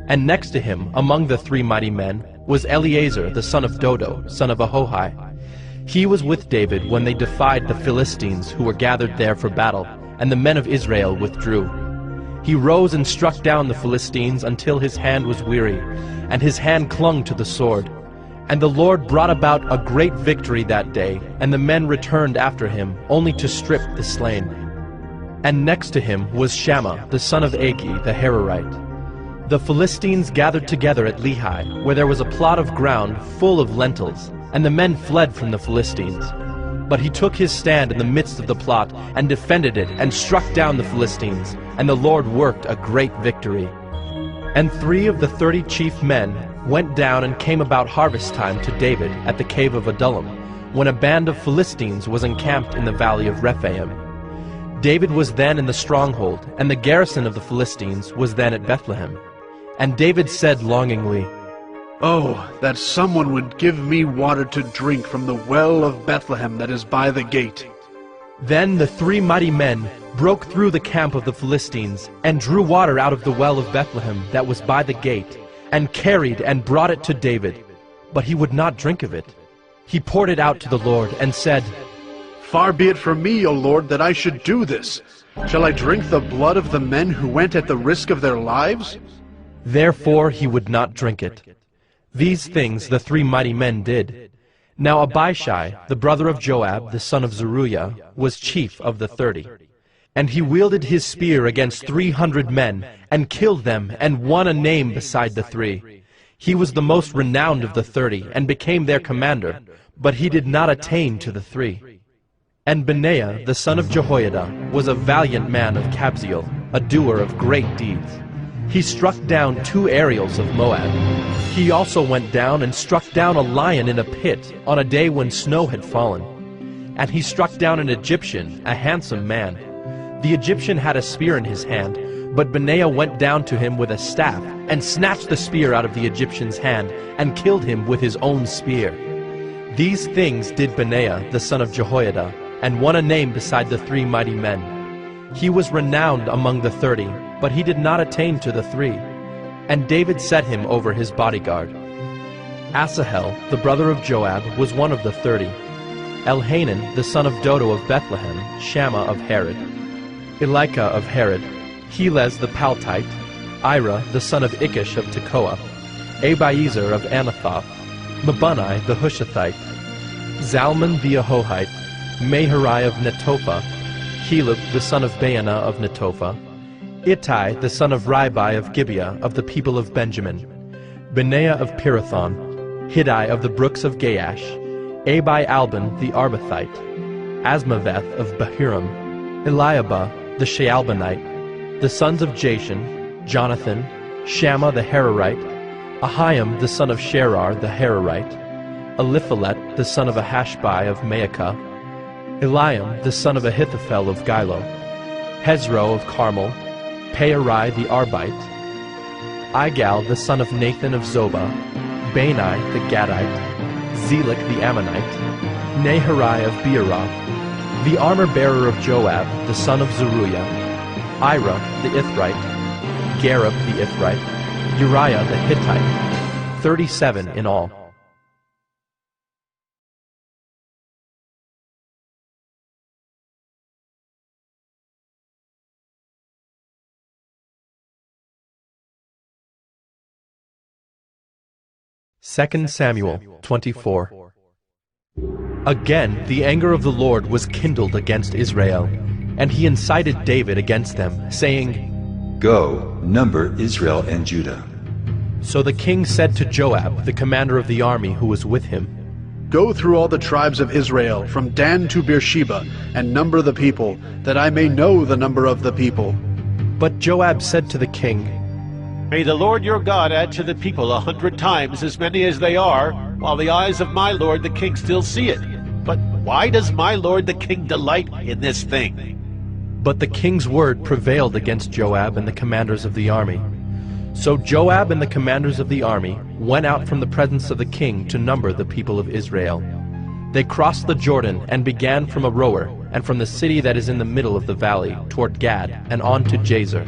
And next to him, among the three mighty men, was Eleazar, the son of Dodo, son of Ahohi. He was with David when they defied the Philistines who were gathered there for battle, and the men of Israel withdrew. He rose and struck down the Philistines until his hand was weary, and his hand clung to the sword. And the Lord brought about a great victory that day, and the men returned after him, only to strip the slain. And next to him was Shammah, the son of Agi, the Hararite. The Philistines gathered together at Lehi, where there was a plot of ground full of lentils, and the men fled from the Philistines. But he took his stand in the midst of the plot, and defended it, and struck down the Philistines, and the Lord worked a great victory. And 3 of the 30 chief men went down and came about harvest time to David at the cave of Adullam, when a band of Philistines was encamped in the valley of Rephaim. David was then in the stronghold, and the garrison of the Philistines was then at Bethlehem. And David said longingly, "Oh, that someone would give me water to drink from the well of Bethlehem that is by the gate." Then the 3 mighty men broke through the camp of the Philistines, and drew water out of the well of Bethlehem that was by the gate, and carried and brought it to David. But he would not drink of it. He poured it out to the Lord, and said, "Far be it from me, O Lord, that I should do this. Shall I drink the blood of the men who went at the risk of their lives?" Therefore he would not drink it. These things the 3 mighty men did. Now Abishai, the brother of Joab, the son of Zeruiah, was chief of the 30. And he wielded his spear against 300 men, and killed them, and won a name beside the 3. He was the most renowned of the 30, and became their commander, but he did not attain to the 3. And Benaiah, the son of Jehoiada, was a valiant man of Kabzeel, a doer of great deeds. He struck down 2 Ariels of Moab. He also went down and struck down a lion in a pit on a day when snow had fallen. And he struck down an Egyptian, a handsome man. The Egyptian had a spear in his hand, but Benaiah went down to him with a staff, and snatched the spear out of the Egyptian's hand, and killed him with his own spear. These things did Benaiah, the son of Jehoiada, and won a name beside the 3 mighty men. He was renowned among the 30, but he did not attain to the 3. And David set him over his bodyguard. Asahel, the brother of Joab, was one of the 30. Elhanan, the son of Dodo of Bethlehem, Shammah of Harod, Elika of Harod, Helez the Paltite, Ira, the son of Ikish of Tekoa, Abiezer of Anathoth, Mabunai the Hushathite, Zalmon the Ahohite, Maharai of Netophah, Heleb the son of Baanah of Netophah, Ittai the son of Ribai of Gibeah of the people of Benjamin, Benaiah of Pirathon, Hiddai of the brooks of Gaash, Abi-Albon the Arbathite, Asmaveth of Bahiram, Eliabah the Shaalbonite, the sons of Jashan, Jonathan, Shammah the Hararite, Ahiam the son of Sherar the Hararite, Eliphalet the son of Ahashbai of Maacah, Eliam the son of Ahithophel of Gilo, Hezro of Carmel, Pearai the Arbite, Igal the son of Nathan of Zobah, Bani the Gadite, Zelek the Ammonite, Naharai of Beeroth, the armor-bearer of Joab, the son of Zeruiah, Ira the Ithrite, Gareb the Ithrite, Uriah the Hittite, 37 in all. 2 Samuel 24. Again the anger of the Lord was kindled against Israel, and he incited David against them, saying, Go, number Israel and Judah. So the king said to Joab, the commander of the army who was with him, Go through all the tribes of Israel, from Dan to Beersheba, and number the people, that I may know the number of the people. But Joab said to the king, May the Lord your God add to the people 100 times as many as they are, while the eyes of my lord the king still see it. But why does my lord the king delight in this thing? But the king's word prevailed against Joab and the commanders of the army. So Joab and the commanders of the army went out from the presence of the king to number the people of Israel. They crossed the Jordan and began from Aroer, and from the city that is in the middle of the valley, toward Gad, and on to Jazer.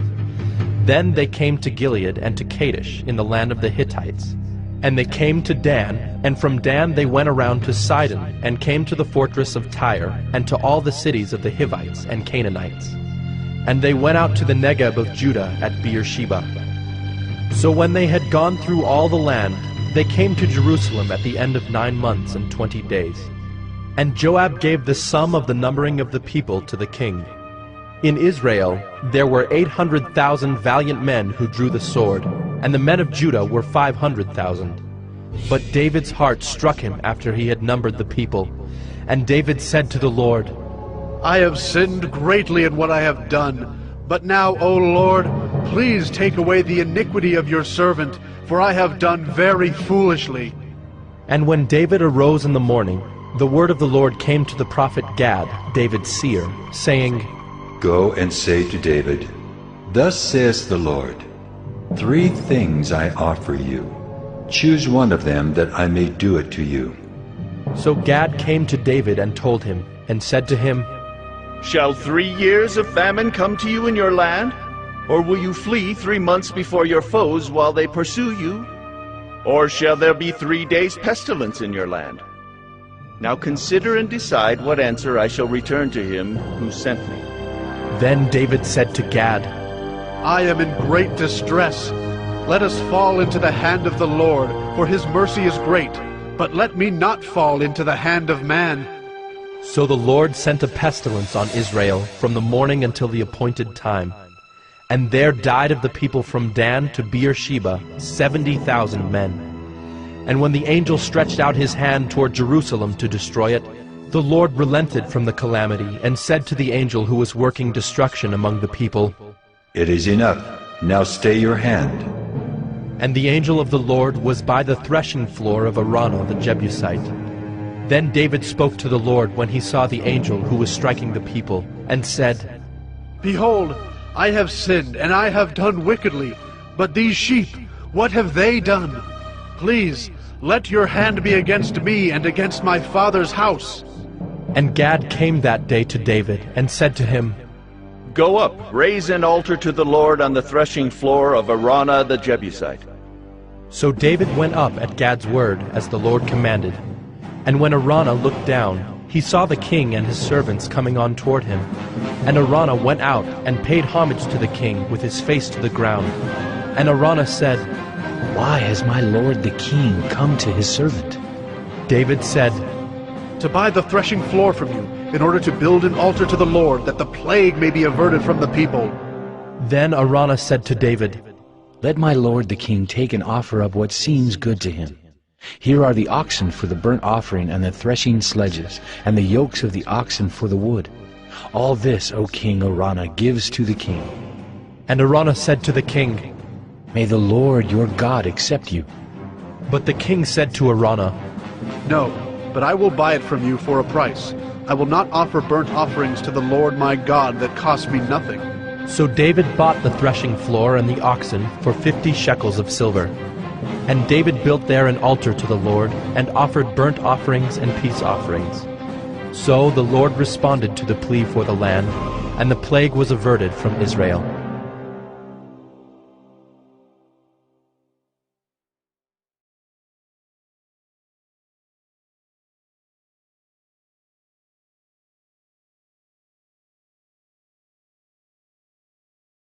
Then they came to Gilead and to Kadesh in the land of the Hittites. And they came to Dan, and from Dan they went around to Sidon, and came to the fortress of Tyre, and to all the cities of the Hivites and Canaanites. And they went out to the Negeb of Judah at Beersheba. So when they had gone through all the land, they came to Jerusalem at the end of 9 months and 20 days. And Joab gave the sum of the numbering of the people to the king. In Israel there were 800,000 valiant men who drew the sword, and the men of Judah were 500,000. But David's heart struck him after he had numbered the people. And David said to the Lord, I have sinned greatly in what I have done. But now, O Lord, please take away the iniquity of your servant, for I have done very foolishly. And when David arose in the morning, the word of the Lord came to the prophet Gad, David's seer, saying, Go and say to David, Thus says the Lord, 3 things I offer you. Choose one of them that I may do it to you. So Gad came to David and told him, and said to him, Shall 3 years of famine come to you in your land? Or will you flee 3 months before your foes while they pursue you? Or shall there be 3 days' pestilence in your land? Now consider and decide what answer I shall return to him who sent me. Then David said to Gad, I am in great distress. Let us fall into the hand of the Lord, for his mercy is great. But let me not fall into the hand of man. So the Lord sent a pestilence on Israel from the morning until the appointed time. And there died of the people from Dan to Beersheba 70,000 men. And when the angel stretched out his hand toward Jerusalem to destroy it, the Lord relented from the calamity and said to the angel who was working destruction among the people, It is enough. Now stay your hand. And the angel of the Lord was by the threshing floor of Araunah the Jebusite. Then David spoke to the Lord when he saw the angel who was striking the people, and said, Behold, I have sinned, and I have done wickedly. But these sheep, what have they done? Please, let your hand be against me and against my father's house. And Gad came that day to David, and said to him, Go up, raise an altar to the Lord on the threshing floor of Araunah the Jebusite. So David went up at Gad's word, as the Lord commanded. And when Araunah looked down, he saw the king and his servants coming on toward him. And Araunah went out and paid homage to the king with his face to the ground. And Araunah said, Why has my lord the king come to his servant? David said, To buy the threshing floor from you, in order to build an altar to the Lord, that the plague may be averted from the people. Then Araunah said to David, Let my lord the king take and offer up what seems good to him. Here are the oxen for the burnt offering and the threshing sledges, and the yokes of the oxen for the wood. All this, O King Araunah, gives to the king. And Araunah said to the king, May the Lord your God accept you. But the king said to Araunah, No, but I will buy it from you for a price. I will not offer burnt offerings to the Lord my God that cost me nothing. So David bought the threshing floor and the oxen for 50 shekels of silver. And David built there an altar to the Lord, and offered burnt offerings and peace offerings. So the Lord responded to the plea for the land, and the plague was averted from Israel.